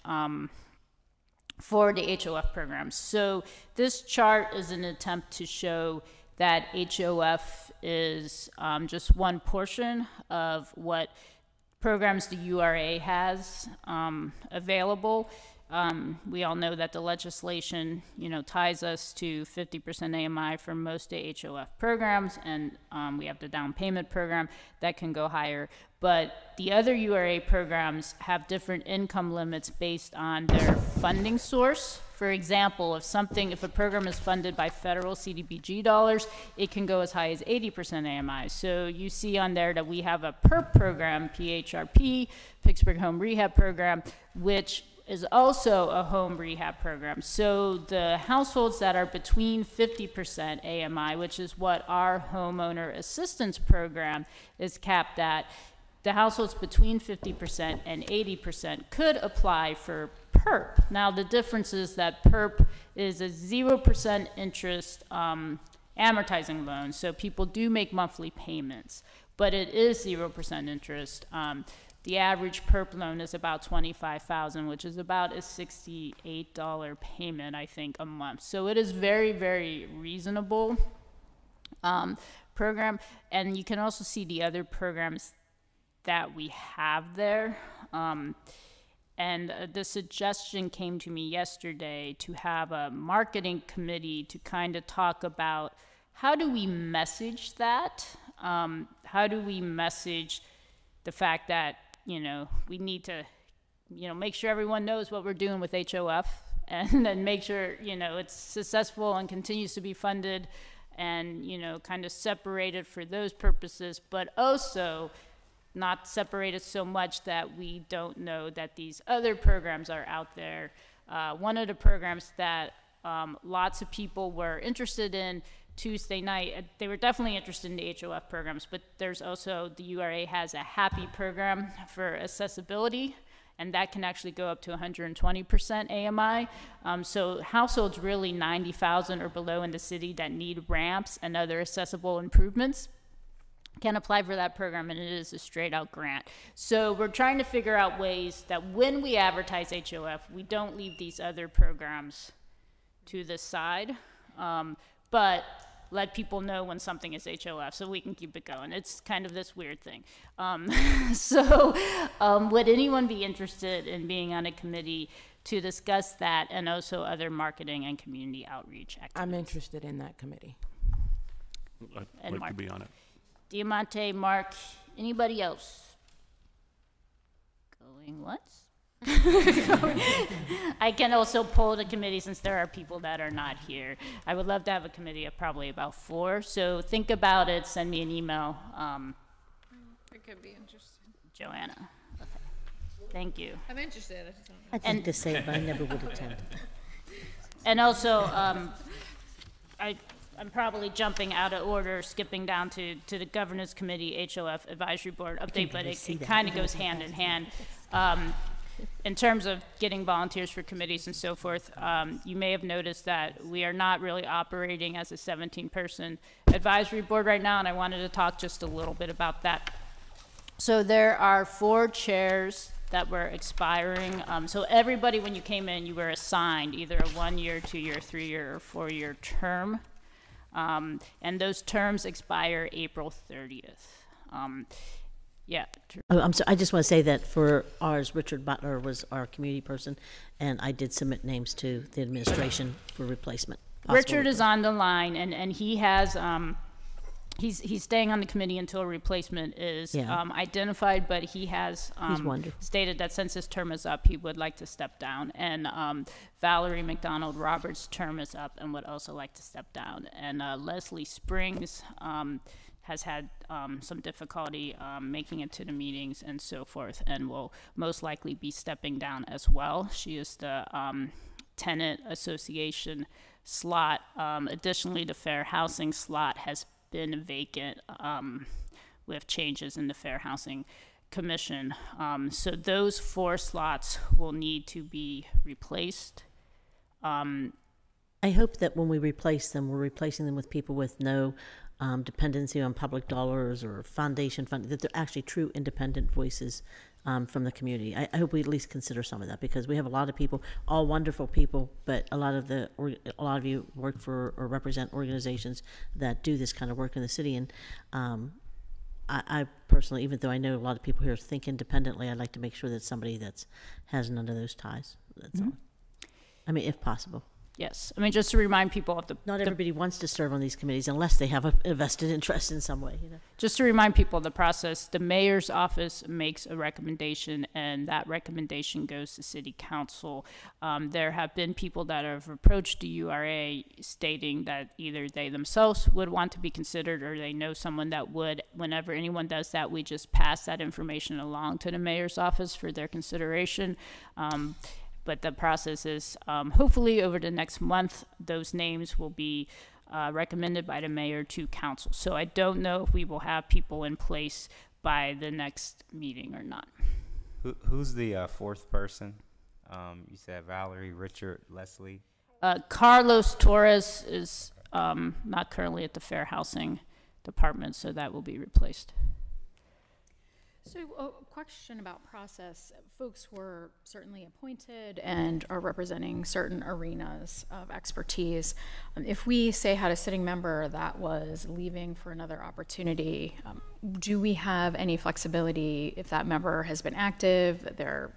for the HOF programs. So this chart is an attempt to show that HOF is just one portion of what programs the URA has available. We all know that the legislation, ties us to 50% AMI for most HOF programs, and we have the down payment program that can go higher. But the other URA programs have different income limits based on their funding source. For example, if a program is funded by federal CDBG dollars, it can go as high as 80% AMI. So you see on there that we have a PERP program, PHRP, Pittsburgh Home Rehab Program, which is also a home rehab program. So the households that are between 50% AMI, which is what our homeowner assistance program is capped at, the households between 50% and 80% could apply for PERP. Now the difference is that PERP is a 0% interest amortizing loan, so people do make monthly payments, but it is 0% interest. The average PERP loan is about $25,000, which is about a $68 payment, I think, a month. So it is very, very reasonable program. And you can also see the other programs that we have there. And the suggestion came to me yesterday to have a marketing committee to kind of talk about how do we message that? How do we message the fact that, you know, we need to, you know, make sure everyone knows what we're doing with HOF, and then make sure, you know, it's successful and continues to be funded, and, you know, kind of separated for those purposes, but also not separated so much that we don't know that these other programs are out there. One of the programs that lots of people were interested in Tuesday night, they were definitely interested in the HOF programs, but there's also, the URA has a HAPPY program for accessibility, and that can actually go up to 120% AMI. So households really 90,000 or below in the city that need ramps and other accessible improvements can apply for that program, and it is a straight out grant. So we're trying to figure out ways that when we advertise HOF, we don't leave these other programs to the side, but let people know when something is HOF so we can keep it going. It's kind of this weird thing. Would anyone be interested in being on a committee to discuss that, and also other marketing and community outreach activities? I'm interested in that committee. I'd like to be on it. Diamante, Mark, anybody else? Going once? I can also poll the committee since there are people that are not here. I would love to have a committee of probably about 4. So think about it, send me an email. It could be interesting. Joanna. Okay. Thank you. I'm interested. I just don't know. I'd like to say it, but I never would attend. And also, I'm probably jumping out of order, skipping down to the governance committee, HOF advisory board update, but it kind of goes hand in hand. In terms of getting volunteers for committees and so forth, you may have noticed that we are not really operating as a 17-person advisory board right now, and I wanted to talk just a little bit about that. So there are 4 chairs that were expiring. So everybody, when you came in, you were assigned either a 1-year, 2-year, 3-year, or 4-year term. And those terms expire April 30th. Yeah. Oh, I'm sorry. I just want to say that for ours, Richard Butler was our community person, and I did submit names to the administration for replacement. Richard is on the line, and he has, he's staying on the committee until a replacement is identified, but he has stated that since his term is up, he would like to step down. And Valerie McDonald Roberts' term is up and would also like to step down. And Leslie Springs has had some difficulty making it to the meetings and so forth, and will most likely be stepping down as well. She is the tenant association slot. Additionally, the fair housing slot has been vacant with changes in the Fair Housing Commission. So those 4 slots will need to be replaced. I hope that when we replace them, we're replacing them with people with no dependency on public dollars or foundation funding, that they're actually true independent voices from the community. I hope we at least consider some of that, because we have a lot of people, all wonderful people, but a lot of you work for or represent organizations that do this kind of work in the city. And I personally, even though I know a lot of people here think independently, I'd like to make sure that somebody has none of those ties. That's all. I mean, if possible. Yes, I mean, just to remind people of not everybody wants to serve on these committees unless they have a vested interest in some way. You know? Just to remind people of the process, the mayor's office makes a recommendation, and that recommendation goes to city council. There have been people that have approached the URA stating that either they themselves would want to be considered, or they know someone that would. Whenever anyone does that, we just pass that information along to the mayor's office for their consideration. But the process is hopefully over the next month, those names will be recommended by the mayor to council. So I don't know if we will have people in place by the next meeting or not. Who's the 4th person? You said Valerie, Richard, Leslie. Carlos Torres is not currently at the Fair Housing Department, so that will be replaced. So a question about process. Folks were certainly appointed and are representing certain arenas of expertise. If we, say, had a sitting member that was leaving for another opportunity, do we have any flexibility if that member has been active, they're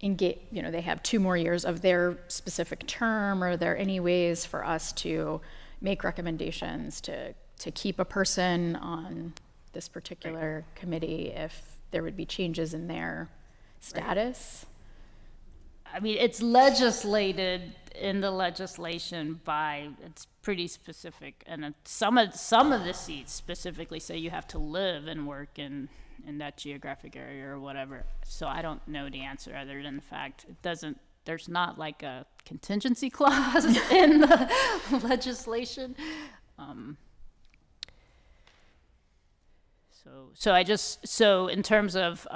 engage, they have 2 more years of their specific term, or are there any ways for us to make recommendations to keep a person on this particular committee if there would be changes in their status? I mean, it's legislated in the legislation it's pretty specific, and some of the seats specifically say you have to live and work in that geographic area or whatever. So I don't know the answer, other than the fact there's not like a contingency clause in the legislation. So in terms of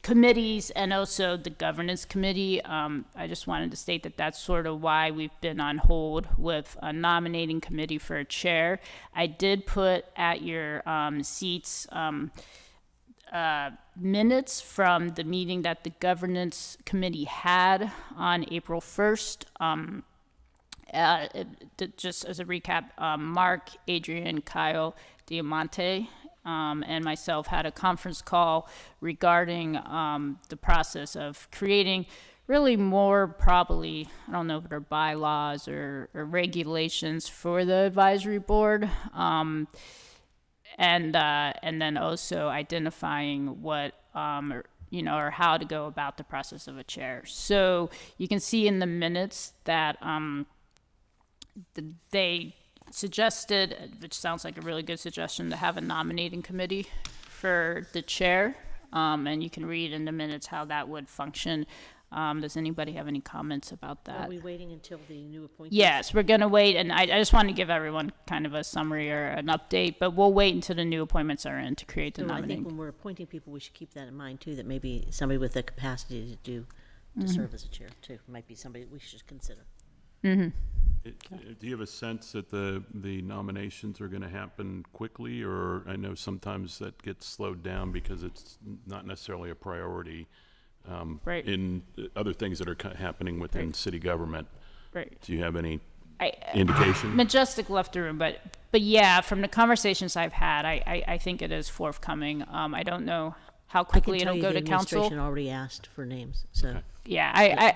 committees and also the governance committee, I just wanted to state that that's sort of why we've been on hold with a nominating committee for a chair. I did put at your seats minutes from the meeting that the governance committee had on April 1st. Just as a recap, Mark, Adrian, Kyle, Diamante, and myself had a conference call regarding the process of creating really more, probably, I don't know if they're bylaws or regulations for the advisory board, and then also identifying what or how to go about the process of a chair. So you can see in the minutes that they suggested, which sounds like a really good suggestion, to have a nominating committee for the chair, and you can read in the minutes how that would function. Does anybody have any comments about that? Are we waiting until the new appointment? Yes, we're going to wait, and I just want to give everyone kind of a summary or an update, but we'll wait until the new appointments are in to create the nominating. I think when we're appointing people, we should keep that in mind too, that maybe somebody with the capacity to serve as a chair too might be somebody we should consider. Mm-hmm. Do you have a sense that the nominations are going to happen quickly, or I know sometimes that gets slowed down because it's not necessarily a priority right. in other things that are happening within right. city government? Right. Do you have any indication? Majestic left the room, but yeah, from the conversations I've had, I think it is forthcoming. I don't know how quickly it'll go to council. The administration already asked for names, so. Okay. Yeah,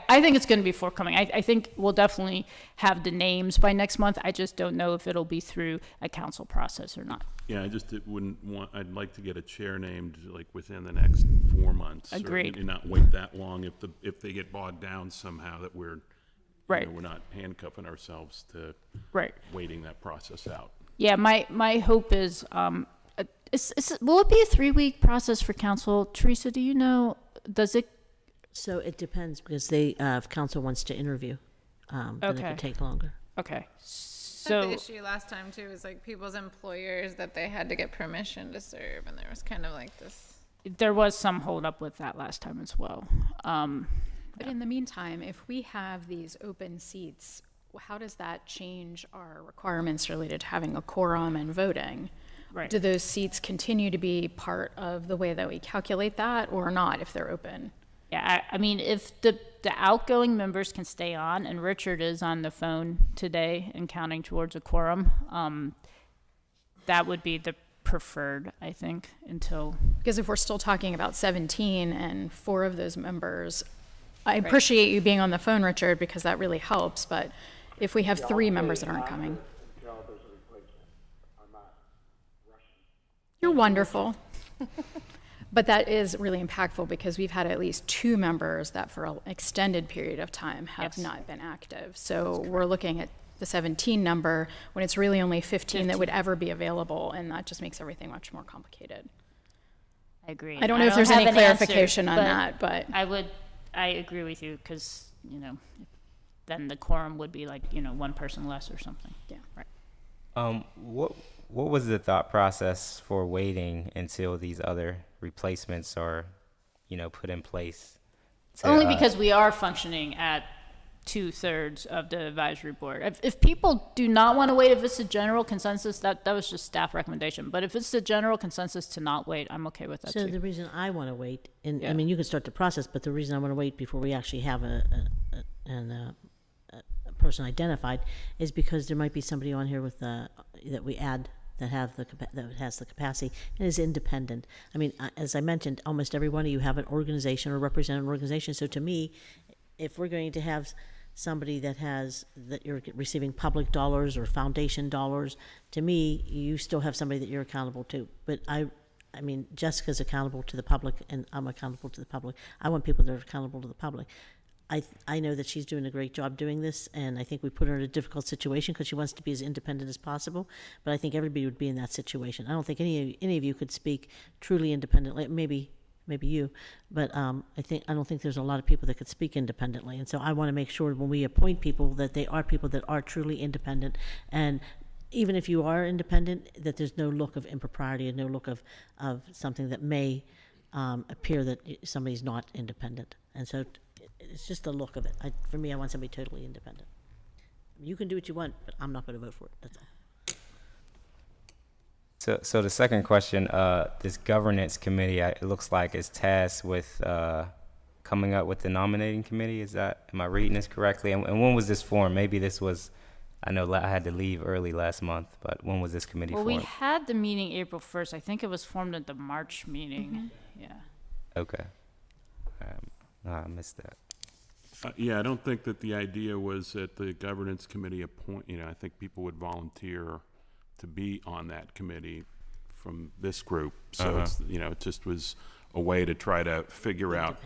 I think it's going to be forthcoming. I think we'll definitely have the names by next month. I just don't know if it'll be through a council process or not. Yeah, I'd like to get a chair named like within the next 4 months. Agreed. And not wait that long if they get bogged down somehow, that we're not handcuffing ourselves to waiting that process out. Yeah, my hope is, will it be a 3-week process for council? Teresa, do you know, does it? So it depends, because if council wants to interview, then it could take longer. Okay. So the issue last time too is like people's employers, that they had to get permission to serve, and there was kind of like this. There was some hold up with that last time as well. But in the meantime, if we have these open seats, how does that change our requirements related to having a quorum and voting? Right. Do those seats continue to be part of the way that we calculate that, or not if they're open? Yeah, I mean, if the outgoing members can stay on, and Richard is on the phone today and counting towards a quorum, that would be the preferred, I think, until... Because if we're still talking about 17 and 4 of those members, I appreciate you being on the phone, Richard, because that really helps, but if we have 3 members that aren't coming... You're wonderful. But that is really impactful, because we've had at least 2 members that for an extended period of time have not been active. So we're looking at the 17 number when it's really only 15 that would ever be available, and that just makes everything much more complicated. I agree. I don't know if there's any clarification on that, but I agree with you, because, then the quorum would be like, 1 person less or something. Yeah. Right. What was the thought process for waiting until these other replacements are, put in place? Only because we are functioning at 2/3 of the advisory board. If people do not want to wait, if it's a general consensus, that was just staff recommendation. But if it's a general consensus to not wait, I'm okay with that so too. The reason I want to wait, and I mean, you can start the process, but the reason I want to wait before we actually have a person identified is because there might be somebody on here with that we add that has the capacity and is independent. I mean, as I mentioned, almost every one of you have an organization or represent an organization. So to me, if we're going to have somebody that you're receiving public dollars or foundation dollars, to me, you still have somebody that you're accountable to. But I mean, Jessica's accountable to the public, and I'm accountable to the public. I want people that are accountable to the public. I know that she's doing a great job doing this, and I think we put her in a difficult situation because she wants to be as independent as possible. But I think everybody would be in that situation. I don't think any of you could speak truly independently. Maybe you, but I don't think there's a lot of people that could speak independently. And so I want to make sure when we appoint people that they are people that are truly independent, and even if you are independent, that there's no look of impropriety and no look of something that may appear that somebody's not independent. And so it's just the look of it. For me, I want somebody totally independent. You can do what you want, but I'm not going to vote for it. That's all. So the second question, this governance committee, it looks like is tasked with coming up with the nominating committee. Am I reading this correctly? And when was this formed? Maybe this was, I know I had to leave early last month, but when was this committee formed? Well, we had the meeting April 1st. I think it was formed at the March meeting. Yeah. Okay. I missed that. Yeah, I don't think that the idea was that the governance committee I think people would volunteer to be on that committee from this group. So it's, it just was a way to try to figure out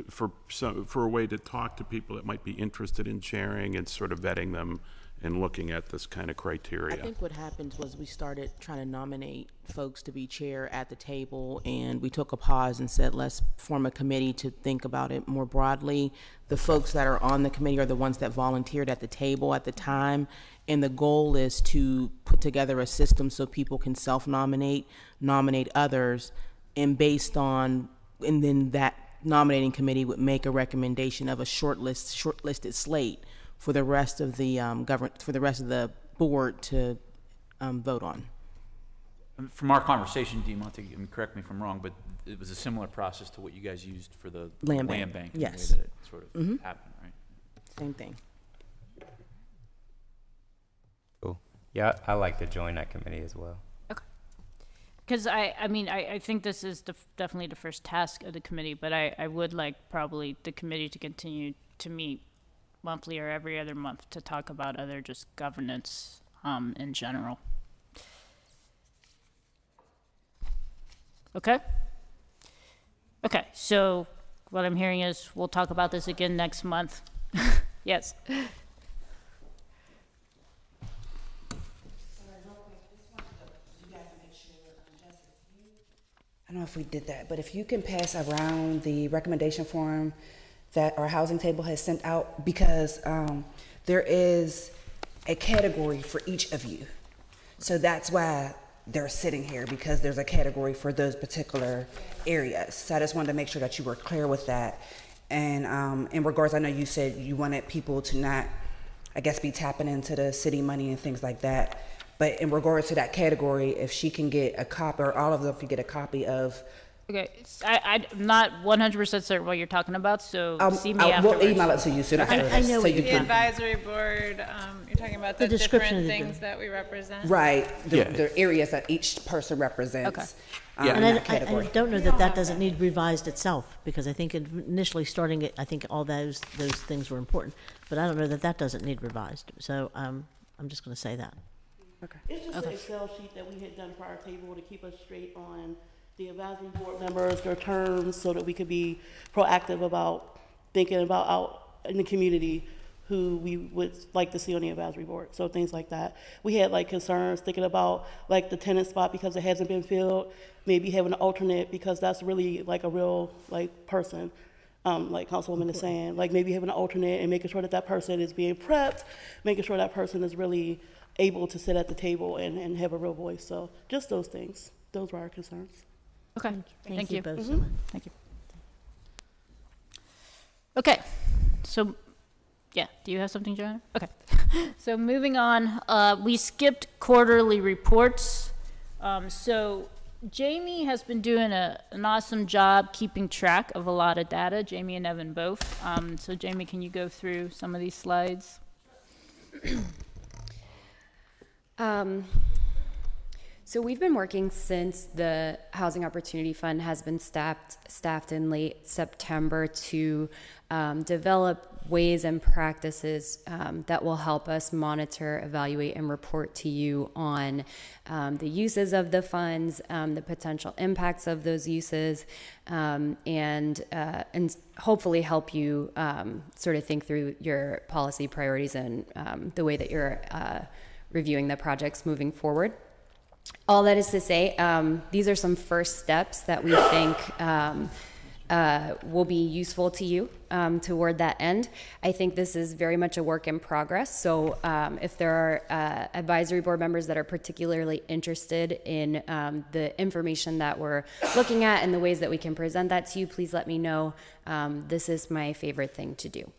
for a way to talk to people that might be interested in sharing and sort of vetting them and looking at this kind of criteria. I think what happened was we started trying to nominate folks to be chair at the table, and we took a pause and said, let's form a committee to think about it more broadly. The folks that are on the committee are the ones that volunteered at the table at the time, and the goal is to put together a system so people can self-nominate, nominate others, and then that nominating committee would make a recommendation of a shortlisted slate for the rest of the board to vote on. From our conversation, Diamante, correct me if I'm wrong, but it was a similar process to what you guys used for the land bank. Yes. The way that it sort of happened, right? Same thing. Cool. Yeah, I like to join that committee as well. Okay. Because I think this is definitely the first task of the committee, but I would like probably the committee to continue to meet monthly or every other month to talk about other just governance in general. Okay? Okay, so what I'm hearing is we'll talk about this again next month. Yes. I don't know if we did that, but if you can pass around the recommendation form that our housing table has sent out, because there is a category for each of you. So that's why they're sitting here, because there's a category for those particular areas. So I just wanted to make sure that you were clear with that. And in regards, I know you said you wanted people to not, I guess, be tapping into the city money and things like that. But in regards to that category, if she can get a copy, or all of them can get a copy of. Okay, I'm not 100% certain what you're talking about, so see me afterwards. We'll email it to you soon after this. I know so what you The can. advisory board, you're talking about the description different of the things that we represent? Right, the areas that each person represents. Okay. And in I that category. don't know that doesn't need revised itself, because I think initially starting it, I think all those things were important, but I don't know that doesn't need revised. So I'm just going to say that. Okay. It's just an Excel sheet that we had done for our table to keep us straight on the advisory board members, their terms, so that we could be proactive about thinking about out in the community who we would like to see on the advisory board. So things like that. We had like concerns thinking about like the tenant spot because it hasn't been filled, maybe having an alternate because that's really like a real like person. Like Councilwoman is saying, like maybe having an alternate and making sure that that person is being prepped, making sure that person is really able to sit at the table and have a real voice. So just those things. Those were our concerns. Okay, thank you. Both so much. Thank you. Okay, so, yeah, do you have something, Joanna? Okay, so moving on, we skipped quarterly reports. So Jamie has been doing an awesome job keeping track of a lot of data, Jamie and Evan both. So Jamie, can you go through some of these slides? So we've been working since the Housing Opportunity Fund has been staffed in late September to develop ways and practices that will help us monitor, evaluate, and report to you on the uses of the funds, the potential impacts of those uses, and hopefully help you sort of think through your policy priorities and the way that you're reviewing the projects moving forward. All that is to say, these are some first steps that we think will be useful to you toward that end. I think this is very much a work in progress. So if there are advisory board members that are particularly interested in the information that we're looking at and the ways that we can present that to you, please let me know. This is my favorite thing to do.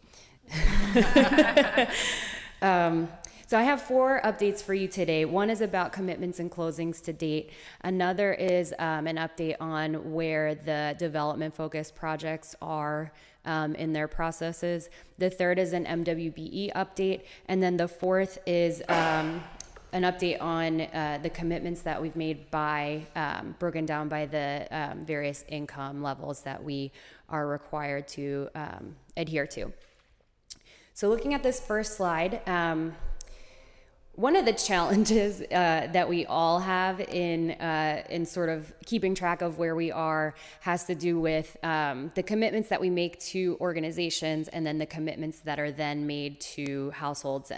So I have 4 updates for you today. One is about commitments and closings to date. Another is an update on where the development-focused projects are in their processes. The third is an MWBE update. And then the fourth is an update on the commitments that we've made by, broken down by the various income levels that we are required to adhere to. So looking at this first slide, one of the challenges that we all have in sort of keeping track of where we are has to do with the commitments that we make to organizations and then the commitments that are then made to households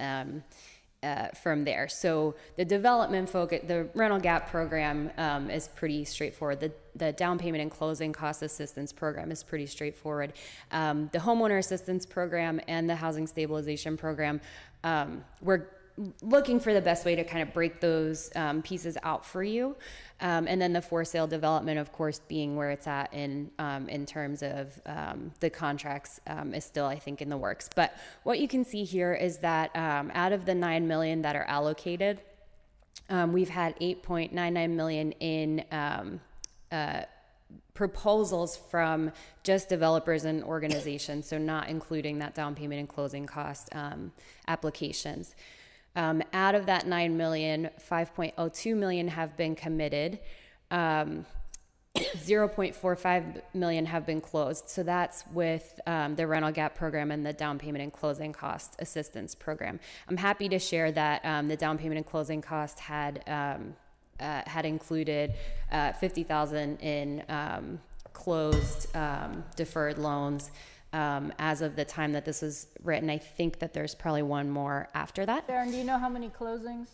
from there. So the development focus, the rental gap program is pretty straightforward. The down payment and closing cost assistance program is pretty straightforward. The homeowner assistance program and the housing stabilization program, we're looking for the best way to kind of break those pieces out for you. And then the for sale development, of course, being where it's at in terms of the contracts is still, I think, in the works. But what you can see here is that out of the $9 million that are allocated, we've had $8.99 million in proposals from just developers and organizations, so not including that down payment and closing cost applications. Out of that 9 million, 5.02 million have been committed. 0.45 million have been closed. So that's with the rental gap program and the down payment and closing cost assistance program. I'm happy to share that the down payment and closing cost had included $50,000 in closed deferred loans. As of the time that this was written, I think that there's probably one more after that. Sharon, do you know how many closings?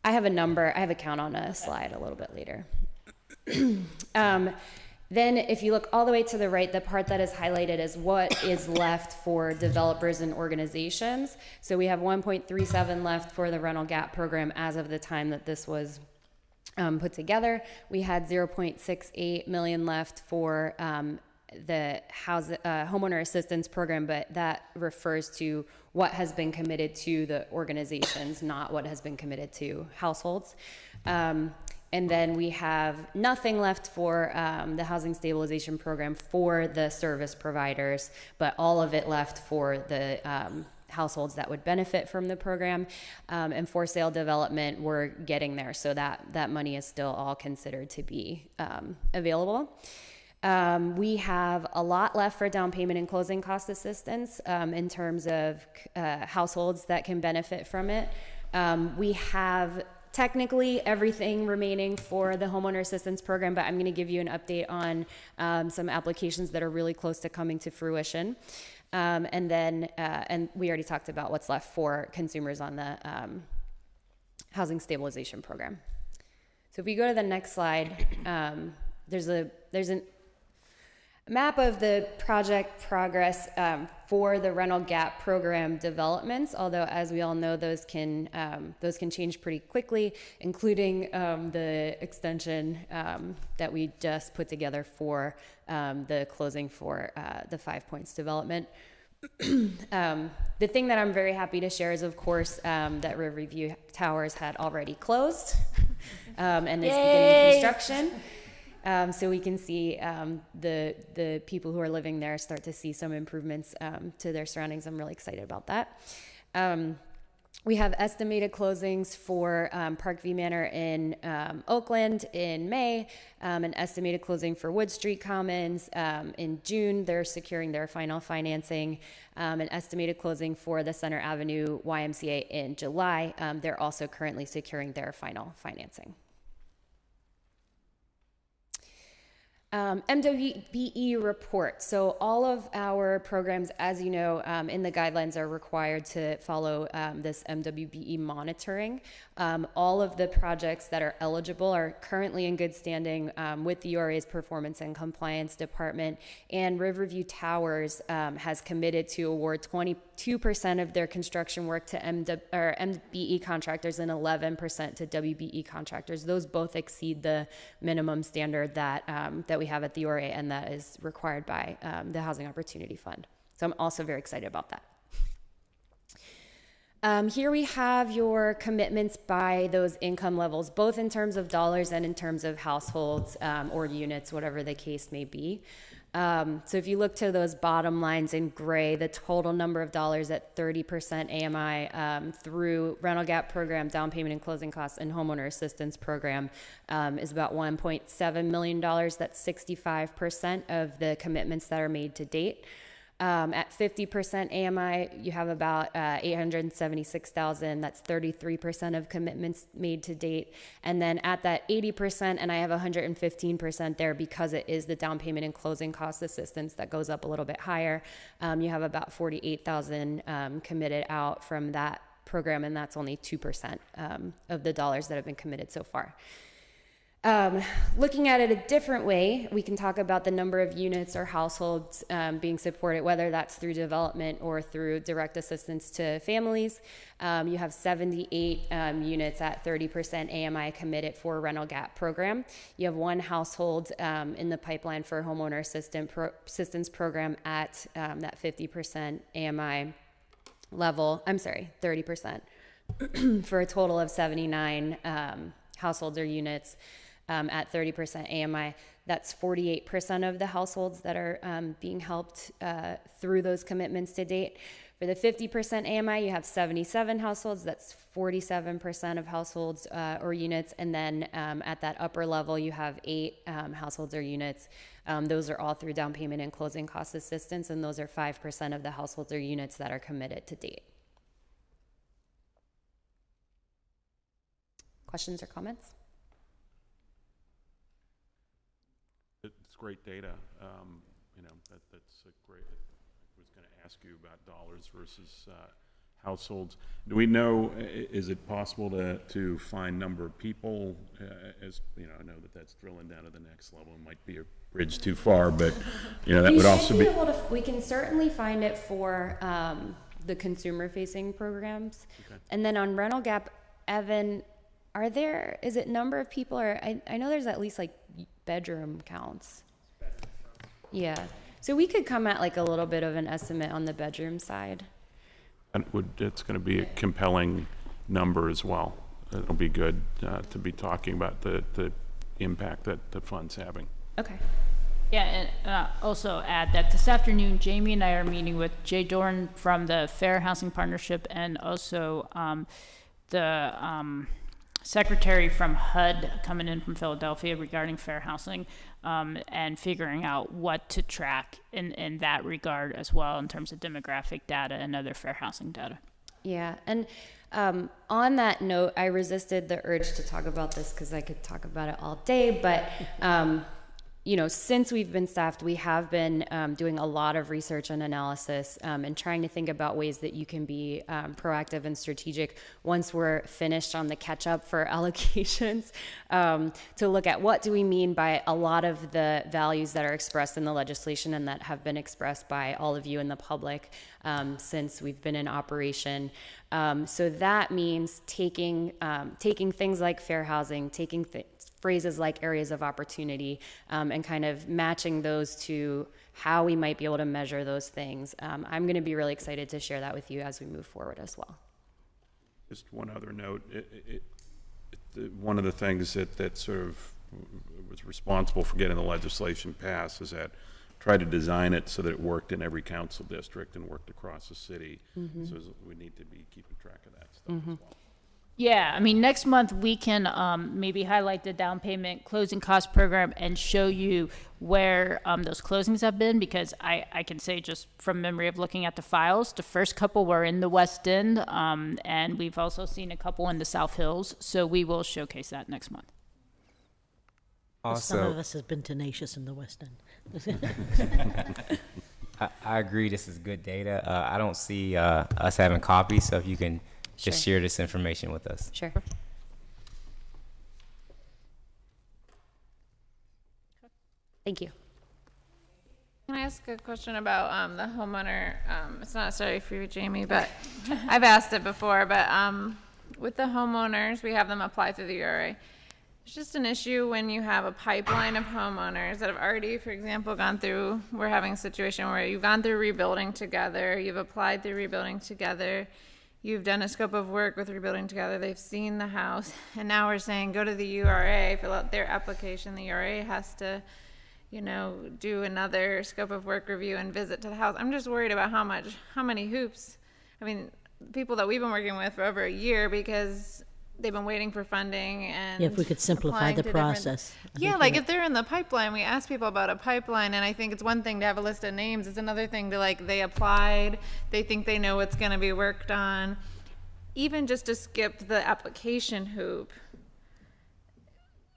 I have a number. I have a count on a slide a little bit later. Then if you look all the way to the right, the part that is highlighted is what is left for developers and organizations. So we have 1.37 left for the rental gap program as of the time that this was put together. We had 0.68 million left for the homeowner assistance program, but that refers to what has been committed to the organizations, not what has been committed to households. And then we have nothing left for the housing stabilization program for the service providers, but all of it left for the households that would benefit from the program. And for sale development, we're getting there, so that money is still all considered to be available. We have a lot left for down payment and closing cost assistance in terms of households that can benefit from it. We have technically everything remaining for the homeowner assistance program, but I'm going to give you an update on some applications that are really close to coming to fruition. And then, and we already talked about what's left for consumers on the housing stabilization program. So if we go to the next slide, there's a map of the project progress for the rental gap program developments, although as we all know, those can change pretty quickly, including the extension that we just put together for the closing for the 5 Points development. The thing that I'm very happy to share is, of course, that Riverview Towers had already closed and is beginning construction. So we can see the people who are living there start to see some improvements to their surroundings. I'm really excited about that. We have estimated closings for Parkview Manor in Oakland in May, an estimated closing for Wood Street Commons in June. They're securing their final financing. An estimated closing for the Center Avenue YMCA in July. They're also currently securing their final financing. MWBE report. So all of our programs, as you know, in the guidelines are required to follow this MWBE monitoring. All of the projects that are eligible are currently in good standing with the URA's Performance and Compliance Department, and Riverview Towers has committed to award 22% of their construction work to MBE contractors and 11% to WBE contractors. Those both exceed the minimum standard that that we have at the URA and that is required by the Housing Opportunity Fund. So I'm also very excited about that. Here we have your commitments by those income levels, both in terms of dollars and in terms of households or units, whatever the case may be. So if you look to those bottom lines in gray, the total number of dollars at 30% AMI through rental gap program, down payment and closing costs, and homeowner assistance program is about $1.7 million. That's 65% of the commitments that are made to date. At 50% AMI, you have about 876,000. That's 33% of commitments made to date. And then at that 80%, and I have 115% there because it is the down payment and closing cost assistance that goes up a little bit higher. You have about 48,000 committed out from that program, and that's only 2% of the dollars that have been committed so far. Looking at it a different way, we can talk about the number of units or households being supported, whether that's through development or through direct assistance to families. You have 78 units at 30% AMI committed for a rental gap program. You have one household in the pipeline for a homeowner assistance program at that 50% AMI level. I'm sorry, 30% for a total of 79 households or units. At 30% AMI, that's 48% of the households that are being helped through those commitments to date. For the 50% AMI, you have 77 households. That's 47% of households or units. And then at that upper level, you have 8 households or units. Those are all through down payment and closing cost assistance, and those are 5% of the households or units that are committed to date. Questions or comments? It's great data. You know, that's a great. I was going to ask you about dollars versus households. Do we know? Is it possible to find number of people? As you know, I know that's drilling down to the next level. It might be a bridge too far, but you know that would also be. We can certainly find it for the consumer-facing programs, okay. And then on rental gap, Evan, is it number of people, or I know there's at least like bedroom counts. Yeah, so we could come at like a little bit of an estimate on the bedroom side. And it's going to be a compelling number as well. It'll be good to be talking about the impact that the fund's having. Okay. Yeah, and also add that this afternoon, Jamie and I are meeting with Jay Dorn from the Fair Housing Partnership, and also the secretary from HUD coming in from Philadelphia regarding fair housing, and figuring out what to track in that regard as well in terms of demographic data and other fair housing data. Yeah, and on that note, I resisted the urge to talk about this because I could talk about it all day, but you know, since we've been staffed, we have been doing a lot of research and analysis and trying to think about ways that you can be proactive and strategic once we're finished on the catch up for allocations, to look at what do we mean by a lot of the values that are expressed in the legislation and that have been expressed by all of you in the public since we've been in operation. So that means taking things like fair housing, taking phrases like areas of opportunity, and kind of matching those to how we might be able to measure those things. I'm going to be really excited to share that with you as we move forward as well. Just one other note. One of the things that sort of was responsible for getting the legislation passed is that try to design it so that it worked in every council district and worked across the city. Mhm. So we need to be keeping track of that stuff as well. Yeah, I mean, next month we can maybe highlight the down payment closing cost program and show you where those closings have been, because I can say just from memory of looking at the files, the first couple were in the West End, and we've also seen a couple in the South Hills. So we will showcase that next month. Some of us have been tenacious in the West End. I agree. This is good data. I don't see us having copies, so if you can just share this information with us. Sure. Thank you. Can I ask a question about the homeowner? It's not necessarily for you, Jamie, but I've asked it before. But with the homeowners, we have them apply through the URA. It's just an issue when you have a pipeline of homeowners that have already, for example, gone through. We're having a situation where you've gone through rebuilding together, you've applied through rebuilding together, you've done a scope of work with rebuilding together, they've seen the house, and now we're saying go to the URA, fill out their application. The URA has to, you know, do another scope of work review and visit to the house. I'm just worried about how many hoops. I mean, people that we've been working with for over a year because they've been waiting for funding and Yeah, if we could simplify the process. Yeah, like if they're in the pipeline, we ask people about a pipeline, and I think it's one thing to have a list of names. It's another thing to, like, they applied, they think they know what's going to be worked on. Even just to skip the application hoop.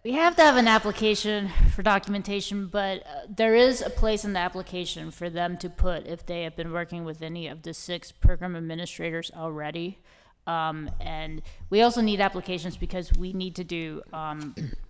We have to have an application for documentation, but there is a place in the application for them to put if they have been working with any of the 6 program administrators already. And we also need applications because we need to do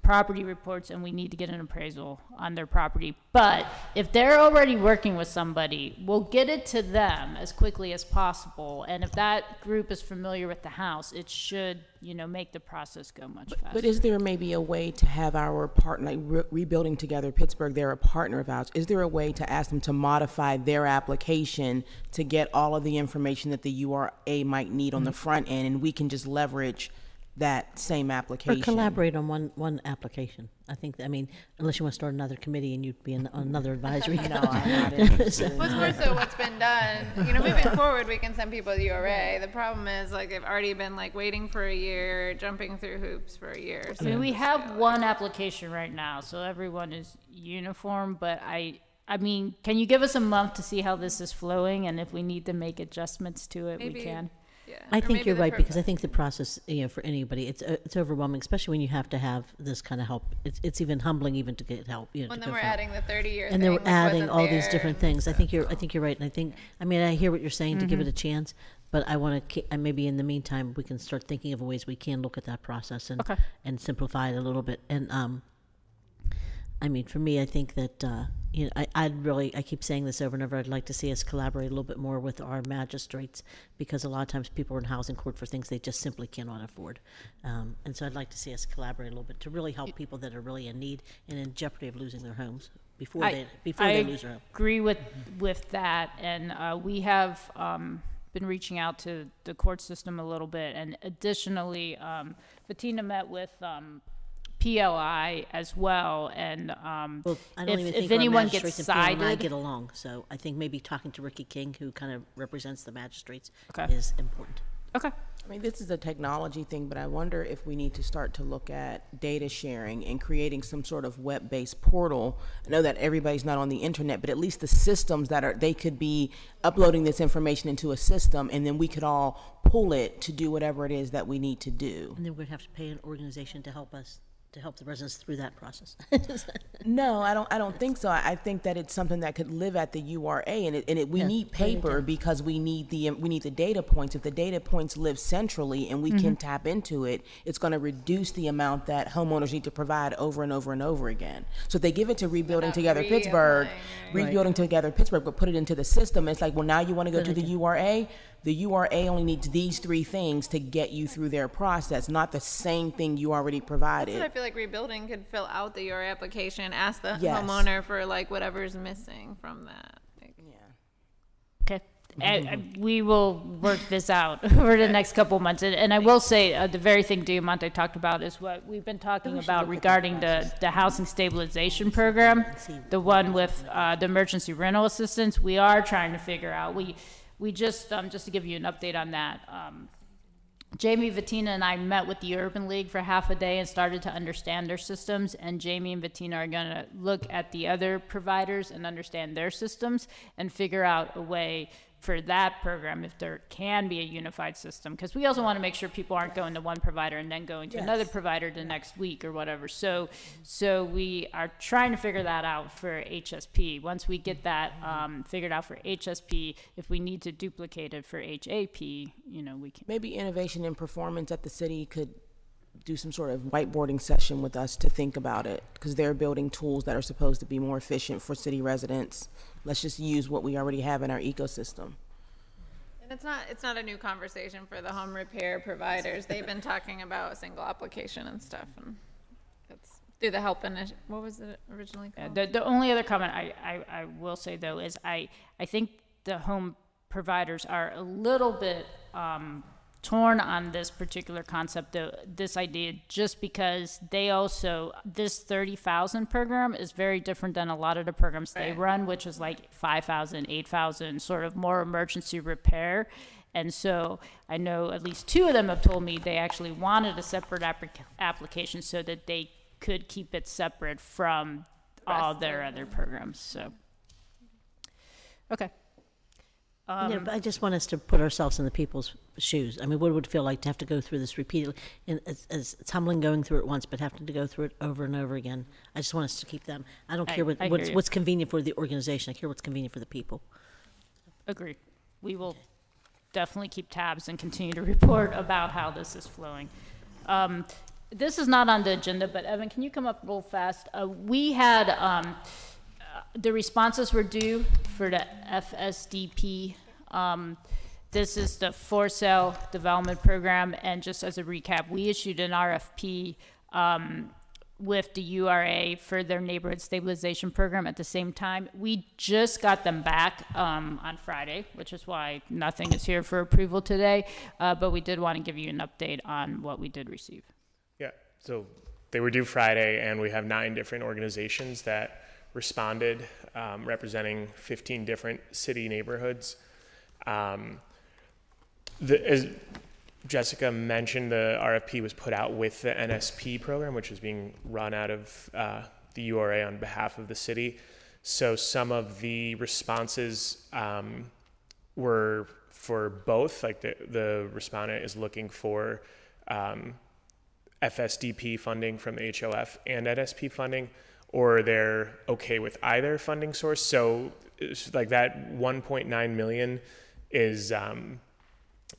property reports and we need to get an appraisal on their property. But if they're already working with somebody, we'll get it to them as quickly as possible. And if that group is familiar with the house, it should, you know, make the process go much faster. But is there maybe a way to have our partner, like Rebuilding Together Pittsburgh, they're a partner of ours. Is there a way to ask them to modify their application to get all of the information that the URA might need on the front end, and we can just leverage that same application? Or collaborate on one application. I think, I mean, unless you want to start another committee and you'd be on another advisory. No, I'm not interested. What's more so what's been done, you know, moving forward, we can send people to URA. The problem is, like, they've already been, like, waiting for a year, jumping through hoops for a year. I mean, we have one application right now, so everyone is uniform, but I mean, can you give us a month to see how this is flowing, and if we need to make adjustments to it, we can. Yeah. I think you're right, because I think the process, you know, for anybody, it's overwhelming, especially when you have to have this kind of help. It's even humbling even to get help. You know, When to then go we're from- adding the 30-year and then we're thing, which adding wasn't all these there, different things. I think you're right, and I mean, I hear what you're saying to give it a chance, but I want to, and maybe in the meantime, we can start thinking of ways we can look at that process and simplify it a little bit. And I mean, for me, I think that, you know, I keep saying this over and over, I'd like to see us collaborate a little bit more with our magistrates, because a lot of times people are in housing court for things they just simply cannot afford. And so I'd like to see us collaborate a little bit to really help people that are really in need and in jeopardy of losing their homes before they lose their home. I agree with that, and we have been reaching out to the court system a little bit, and additionally, Bettina met with PLI as well, and well, I don't even if think anyone our gets magistrates and PLI cited, get along. So I think maybe talking to Ricky King, who kind of represents the magistrates, Okay. is important. Okay. I mean, this is a technology thing, but I wonder if we need to start to look at data sharing and creating some sort of web-based portal. I know that everybody's not on the internet, but at least the systems they could be uploading this information into a system, and then we could all pull it to do whatever it is that we need to do. And then we'd have to pay an organization to help us, to help the residents through that process. No, I don't think so. I think that it's something that could live at the URA, and we need paper because we need the data points. If the data points live centrally and we can tap into it, it's going to reduce the amount that homeowners need to provide over and over and over again. So if they give it to Rebuilding Together Pittsburgh, Rebuilding Together Pittsburgh, but put it into the system, it's like, well, now you want to go to the URA. The URA only needs these 3 things to get you through their process, not the same thing you already provided. That's what I feel like Rebuilding could fill out the URA application, ask the Yes. homeowner for, like, whatever's missing from that. Yeah. Okay. we will work this out over the next couple of months. And I will say, the very thing Diamante talked about is what we've been talking about regarding the housing stabilization program, the one with the emergency rental assistance. We are trying to figure out, we just to give you an update on that, Jamie, Vatina, and I met with the Urban League for half a day and started to understand their systems. And Jamie and Vatina are going to look at the other providers and understand their systems and figure out a way for that program, if there can be a unified system. Because we also want to make sure people aren't going to one provider and then going to another provider the next week or whatever. So we are trying to figure that out for HSP. Once we get that figured out for HSP, if we need to duplicate it for HAP, you know, we can. Maybe Innovation and Performance at the city could do some sort of whiteboarding session with us to think about it, because they're building tools that are supposed to be more efficient for city residents. Let's just use what we already have in our ecosystem. And it's not a new conversation for the home repair providers. They've been talking about a single application and stuff, and it's through the help initiative. What was it originally called? The only other comment I will say though is I think the home providers are a little bit torn on this particular concept, this idea, just because they also, this 30,000 program is very different than a lot of the programs they run, which is like 5,000, 8,000, sort of more emergency repair. And so I know at least 2 of them have told me they actually wanted a separate application so that they could keep it separate from all their other programs. So, okay. Yeah, but I just want us to put ourselves in the people's shoes. I mean, what would it feel like to have to go through this repeatedly? And it's humbling going through it once, but having to go through it over and over again. I just want us to keep them. I don't care what's convenient for the organization. I care what's convenient for the people. Agreed. We will definitely keep tabs and continue to report about how this is flowing. This is not on the agenda, but Evan, can you come up real fast? We had the responses were due for the FSDP. This is the for sale development program, and just as a recap, we issued an RFP with the URA for their neighborhood stabilization program at the same time. We just got them back on Friday, which is why nothing is here for approval today, but we did want to give you an update on what we did receive. Yeah, so they were due Friday, and we have 9 different organizations that responded, representing 15 different city neighborhoods. As Jessica mentioned, the RFP was put out with the NSP program, which is being run out of the URA on behalf of the city. So some of the responses were for both, like the respondent is looking for FSDP funding from the HOF and NSP funding, or they're okay with either funding source. So it's like that 1.9 million is,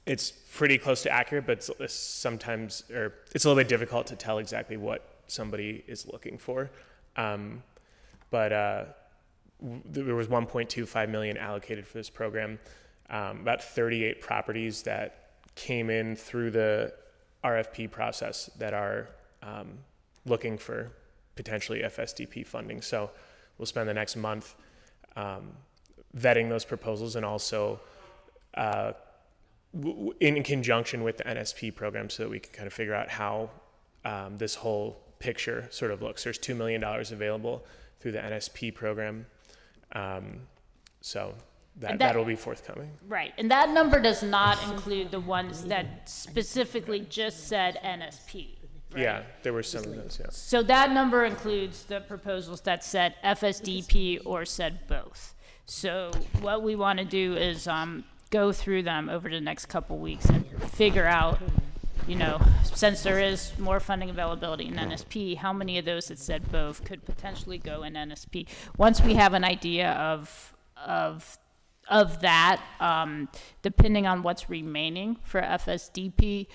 it's pretty close to accurate, but it's sometimes, or it's a little bit difficult to tell exactly what somebody is looking for. But there was 1.25 million allocated for this program. About 38 properties that came in through the RFP process that are looking for potentially FSDP funding. So we'll spend the next month vetting those proposals, and also in conjunction with the NSP program, so that we can kind of figure out how this whole picture sort of looks. There's $2 million available through the NSP program. So that will be forthcoming. Right, and that number does not include the ones that specifically just said NSP. Right? Yeah, there were some of those, yeah. So that number includes the proposals that said FSDP or said both. So what we want to do is go through them over the next couple weeks and figure out, you know, since there is more funding availability in NSP, how many of those that said both could potentially go in NSP. Once we have an idea of that, depending on what's remaining for FSDP,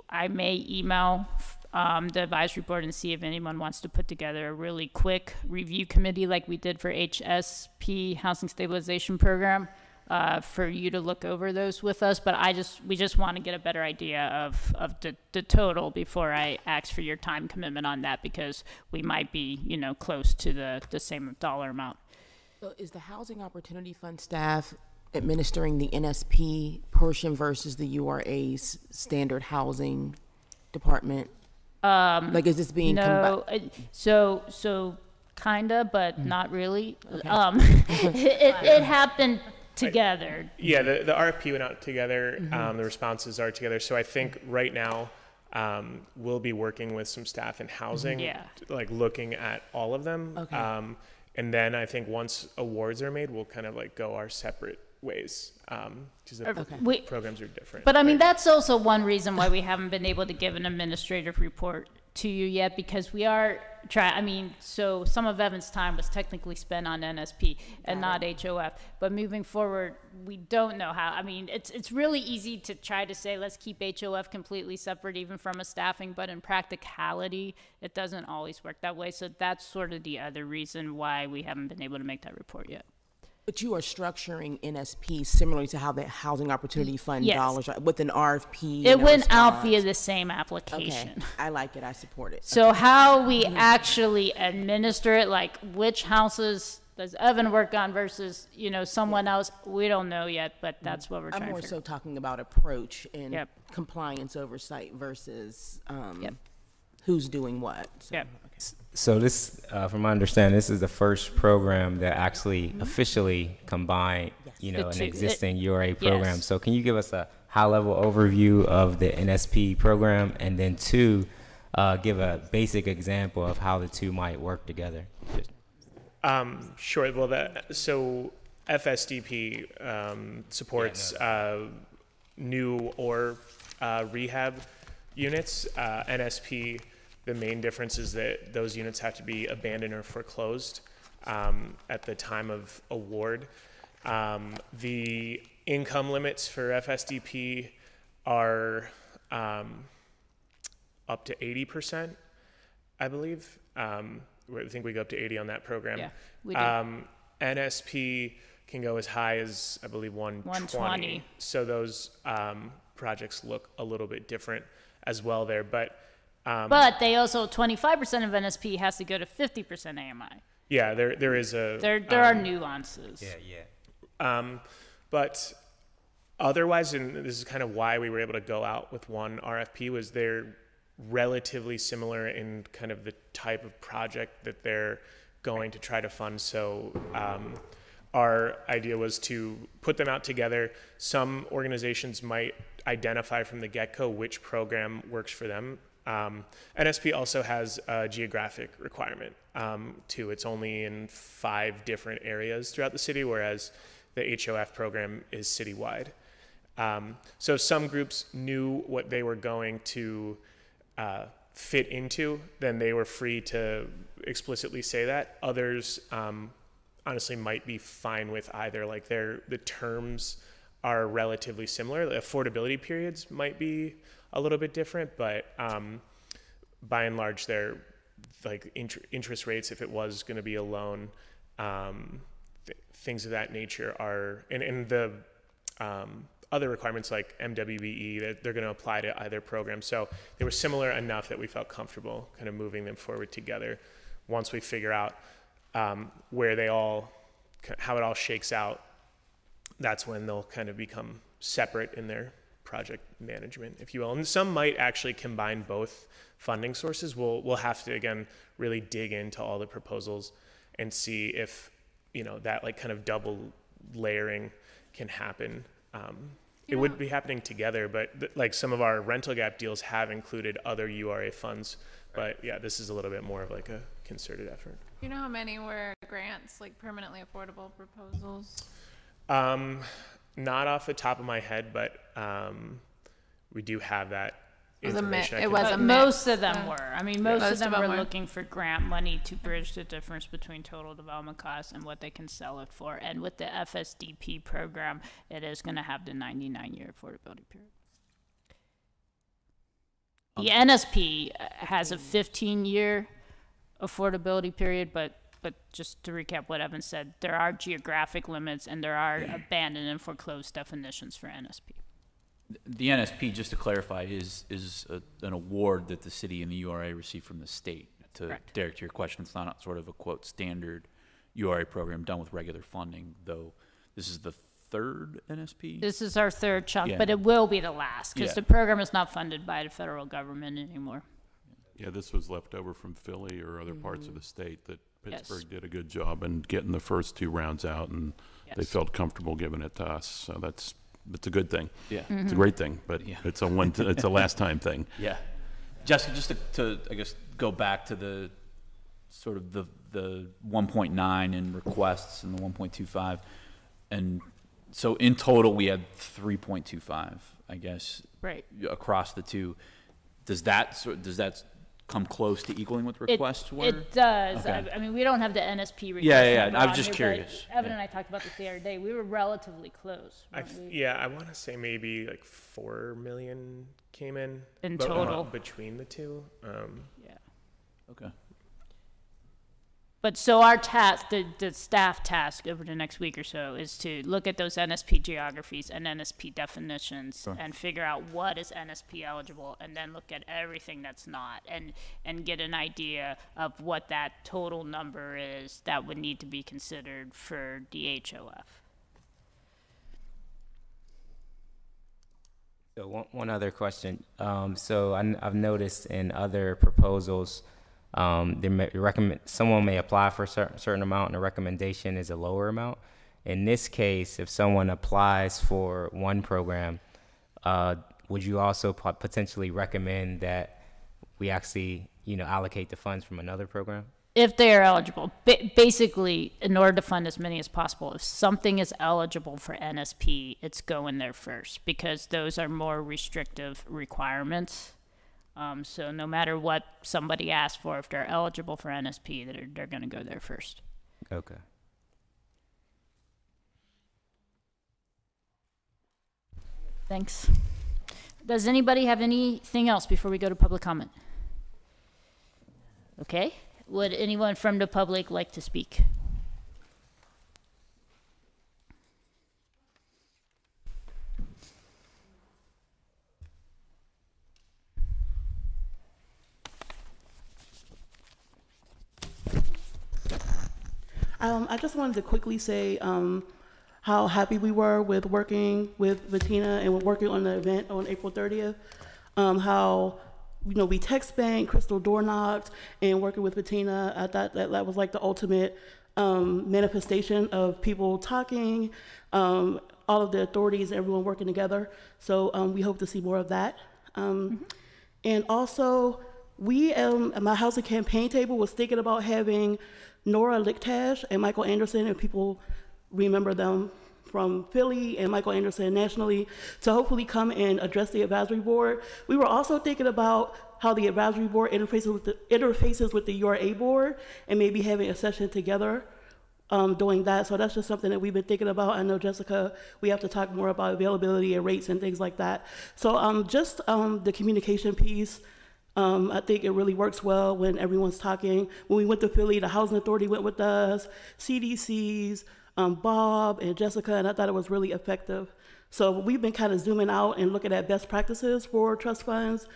I may email the advisory board and see if anyone wants to put together a really quick review committee like we did for HSP, Housing Stabilization Program, for you to look over those with us. But we just want to get a better idea of the total before I ask for your time commitment on that, because we might be, you know, close to the same dollar amount. So is the Housing Opportunity Fund staff administering the NSP portion versus the URA's standard housing department? Like, is this being no, so kinda, but not really. Okay. It happened together. Yeah, the RFP went out together. The responses are together. So I think right now we'll be working with some staff in housing, like looking at all of them. Okay. And then I think once awards are made, we'll kind of like go our separate ways because the programs are different. But I mean, that's also one reason why we haven't been able to give an administrative report to you yet, because we are trying. I mean, so some of Evan's time was technically spent on NSP and not HOF. But moving forward, we don't know how. I mean, it's really easy to try to say let's keep HOF completely separate, even from a staffing. But in practicality, it doesn't always work that way. So that's sort of the other reason why we haven't been able to make that report yet. But you are structuring NSP similarly to how the Housing Opportunity Fund dollars are, with an RFP. It went out via the same application. Okay. I like it. I support it. So how we actually administer it, like which houses does Evan work on versus, you know, someone else, we don't know yet, but that's what we're trying to I'm more figure so talking about approach and compliance oversight versus who's doing what. So. So this, from my understanding, this is the first program that actually officially combined, you know, an existing URA program. So can you give us a high-level overview of the NSP program, and then two, give a basic example of how the two might work together? Sure. Well, so FSDP supports new or rehab units. NSP, the main difference is that those units have to be abandoned or foreclosed at the time of award. The income limits for FSDP are up to 80%, I believe. I think we go up to 80 on that program. Yeah, we do. NSP can go as high as, I believe, 120. So those projects look a little bit different as well there. But they also, 25% of NSP has to go to 50% AMI. Yeah, there is a... There are nuances. But otherwise, and this is kind of why we were able to go out with one RFP, was they're relatively similar in kind of the type of project that they're going to try to fund. So our idea was to put them out together. Some organizations might identify from the get-go which program works for them. NSP also has a geographic requirement too. It's only in 5 different areas throughout the city, whereas the HOF program is citywide. So some groups knew what they were going to fit into, then they were free to explicitly say that. Others honestly might be fine with either. Like the terms are relatively similar. The affordability periods might be a little bit different, but by and large, they're like interest rates, if it was going to be a loan, things of that nature are, and the other requirements like MWBE, that they're going to apply to either program. So they were similar enough that we felt comfortable kind of moving them forward together. Once we figure out where they all, how it all shakes out, that's when they'll kind of become separate in their project management, if you will. And some might actually combine both funding sources. We'll have to, again, really dig into all the proposals and see if, you know, that like kind of double layering can happen. It would be happening together, but like some of our rental gap deals have included other URA funds. But yeah, this is a little bit more of like a concerted effort. Do you know how many were grants, like permanently affordable proposals? Not off the top of my head, but we do have that information. Most of them were. I mean, most of them were looking for grant money to bridge the difference between total development costs and what they can sell it for. And with the FSDP program, it is going to have the 99-year affordability period. The NSP has a 15-year affordability period, but just to recap what Evan said, there are geographic limits and there are abandoned and foreclosed definitions for NSP. The NSP, just to clarify, is an award that the city and the URA receive from the state. Correct. Derek, to your question, it's not sort of a, quote, standard URA program done with regular funding, though this is the third NSP? This is our third chunk, Yeah. but it will be the last because Yeah. the program is not funded by the federal government anymore. Yeah, this was left over from Philly or other parts of the state that Pittsburgh did a good job in getting the first 2 rounds out, and they felt comfortable giving it to us. So that's a good thing. Yeah. It's a great thing, but it's a last time thing. Yeah. Jessica, just to I guess go back to the sort of the 1.9 in requests and the 1.25, and so in total we had 3.25, I guess, right, across the two. Does that come close to equaling what the requests were? It does. Okay. I mean, we don't have the NSP request. Yeah. number I was on just here, but curious. Evan and I talked about this the other day. We were relatively close. I want to say maybe like 4 million came in total between the two. Yeah. Okay. But so our task, the staff task over the next week or so, is to look at those NSP geographies and NSP definitions and figure out what is NSP eligible, and then look at everything that's not, and get an idea of what that total number is that would need to be considered for the HOF. So one other question. So I've noticed in other proposals, someone may apply for a certain amount and the recommendation is a lower amount. In this case, if someone applies for one program, would you also potentially recommend that we actually, allocate the funds from another program? If they are eligible. Basically, in order to fund as many as possible, if something is eligible for NSP, it's going there first, because those are more restrictive requirements. So no matter what somebody asks for, if they're eligible for NSP, they're going to go there first. Okay. Thanks. Does anybody have anything else before we go to public comment? Okay. Would anyone from the public like to speak? I just wanted to quickly say how happy we were with working with Bettina and with working on the event on April 30th. How we text banked, Crystal door knocked, and working with Bettina, I thought that was like the ultimate manifestation of people talking, all of the authorities, everyone working together. So we hope to see more of that. And also, my housing campaign table was thinking about having Nora Lichtash and Michael Anderson, if people remember them from Philly, and Michael Anderson nationally, to hopefully come and address the advisory board. We were also thinking about how the advisory board interfaces with the URA board, and maybe having a session together doing that. So that's just something that we've been thinking about. I know, Jessica, we have to talk more about availability and rates and things like that. So just the communication piece, I think it really works well when everyone's talking. When we went to Philly, the Housing Authority went with us, CDCs, Bob and Jessica, and I thought it was really effective. So we've been kind of zooming out and looking at best practices for trust funds,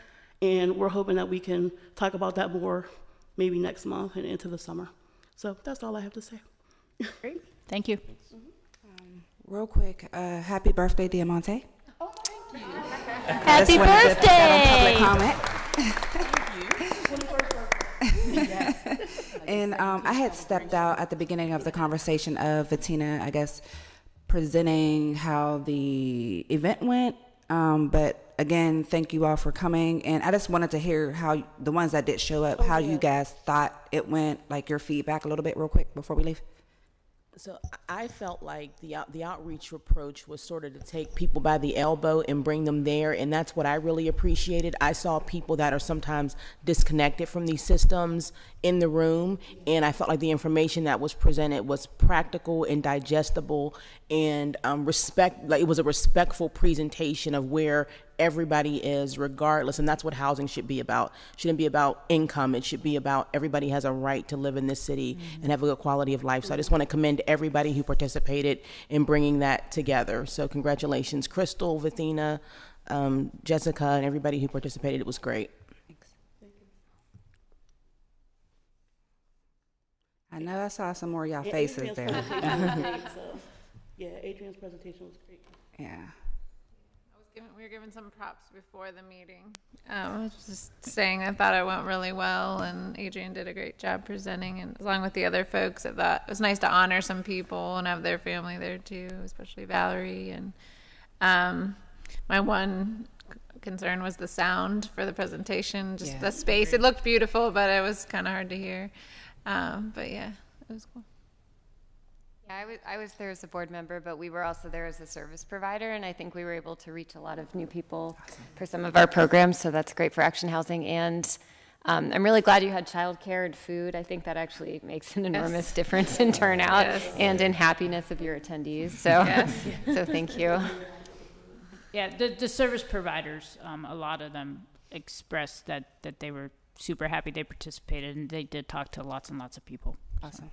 and we're hoping that we can talk about that more maybe next month and into the summer. So that's all I have to say. Great. Thank you. Real quick, happy birthday, Diamante. Oh, thank you. Happy birthday! And I had stepped out at the beginning of the conversation of Bettina, I guess, presenting how the event went. But again, thank you all for coming. And I just wanted to hear how the ones that did show up, how you guys thought it went, like your feedback a little bit real quick before we leave. So I felt like the outreach approach was sort of to take people by the elbow and bring them there, and that's what I really appreciated. I saw people that are sometimes disconnected from these systems in the room, and I felt like the information that was presented was practical and digestible, and it was a respectful presentation of where everybody is, regardless, and that's what housing should be about. It shouldn't be about income. It should be about everybody has a right to live in this city and have a good quality of life. So I just want to commend everybody who participated in bringing that together. So congratulations, Crystal, Vithina, Jessica, and everybody who participated. It was great. Thanks. Thank you. I know I saw some more of y'all faces there. Yeah, Adrian's presentation was great. Yeah. We were given some props before the meeting. I was just saying I thought it went really well, and Adrian did a great job presenting, and along with the other folks, I thought it was nice to honor some people and have their family there too, especially Valerie. And my one concern was the sound for the presentation, just the space. It looked beautiful, but it was kind of hard to hear. But yeah, it was cool. Yeah, I was there as a board member, but we were also there as a service provider, and I think we were able to reach a lot of new people for some of our programs, so that's great for Action Housing. And I'm really glad you had childcare and food. I think that actually makes an enormous difference in turnout and in happiness of your attendees, so, so thank you. Yeah, the service providers, a lot of them expressed that they were super happy they participated, and they did talk to lots and lots of people. Awesome.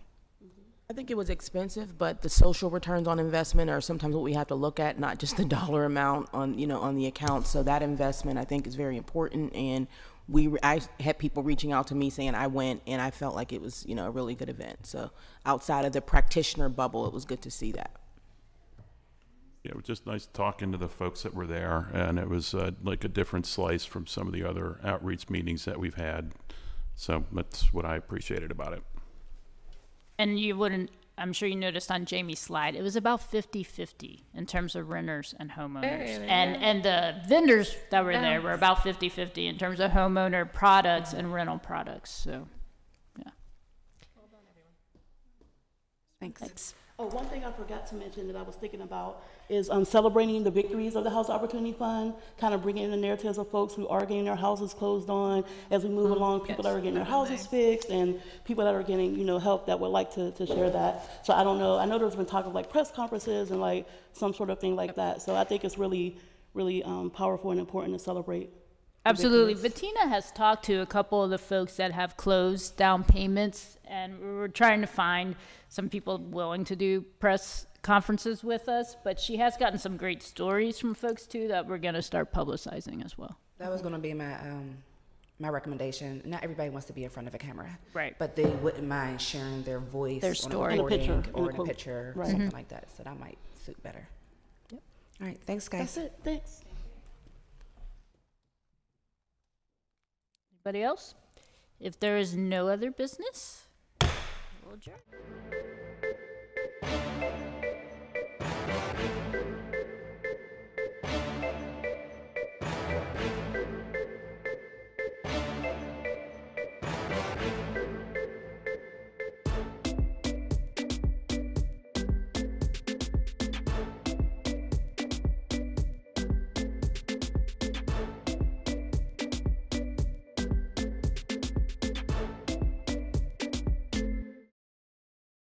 I think it was expensive, but the social returns on investment are sometimes what we have to look at, not just the dollar amount on, you know, on the account. So that investment I think is very important. And I had people reaching out to me saying I went and I felt like it was, you know, a really good event. So outside of the practitioner bubble, it was good to see that. Yeah, it was just nice talking to the folks that were there, and it was like a different slice from some of the other outreach meetings that we've had. So that's what I appreciated about it. And you wouldn't, I'm sure you noticed on Jamie's slide, it was about 50-50 in terms of renters and homeowners. And the vendors that were there were about 50-50 in terms of homeowner products and rental products. So, yeah. Well done, everyone. Thanks. Oh, one thing I forgot to mention that I was thinking about is celebrating the victories of the House Opportunity Fund, kind of bringing in the narratives of folks who are getting their houses closed on as we move along, people that are getting their houses fixed, and people that are getting, you know, help that would like to share that. So I don't know, I know there's been talk of like press conferences and like some sort of thing like that. So I think it's really, really powerful and important to celebrate. Absolutely. Bettina has talked to a couple of the folks that have closed down payments, and we were trying to find some people willing to do press conferences with us, but she has gotten some great stories from folks too that we're going to start publicizing as well. That was going to be my my recommendation. Not everybody wants to be in front of a camera, right? But they wouldn't mind sharing their voice, their story, or in a quote. picture, Right. something like that. So that might suit better. Yep. All right, thanks, guys. That's it. Thanks. Anybody else? If there is no other business, we'll adjourn.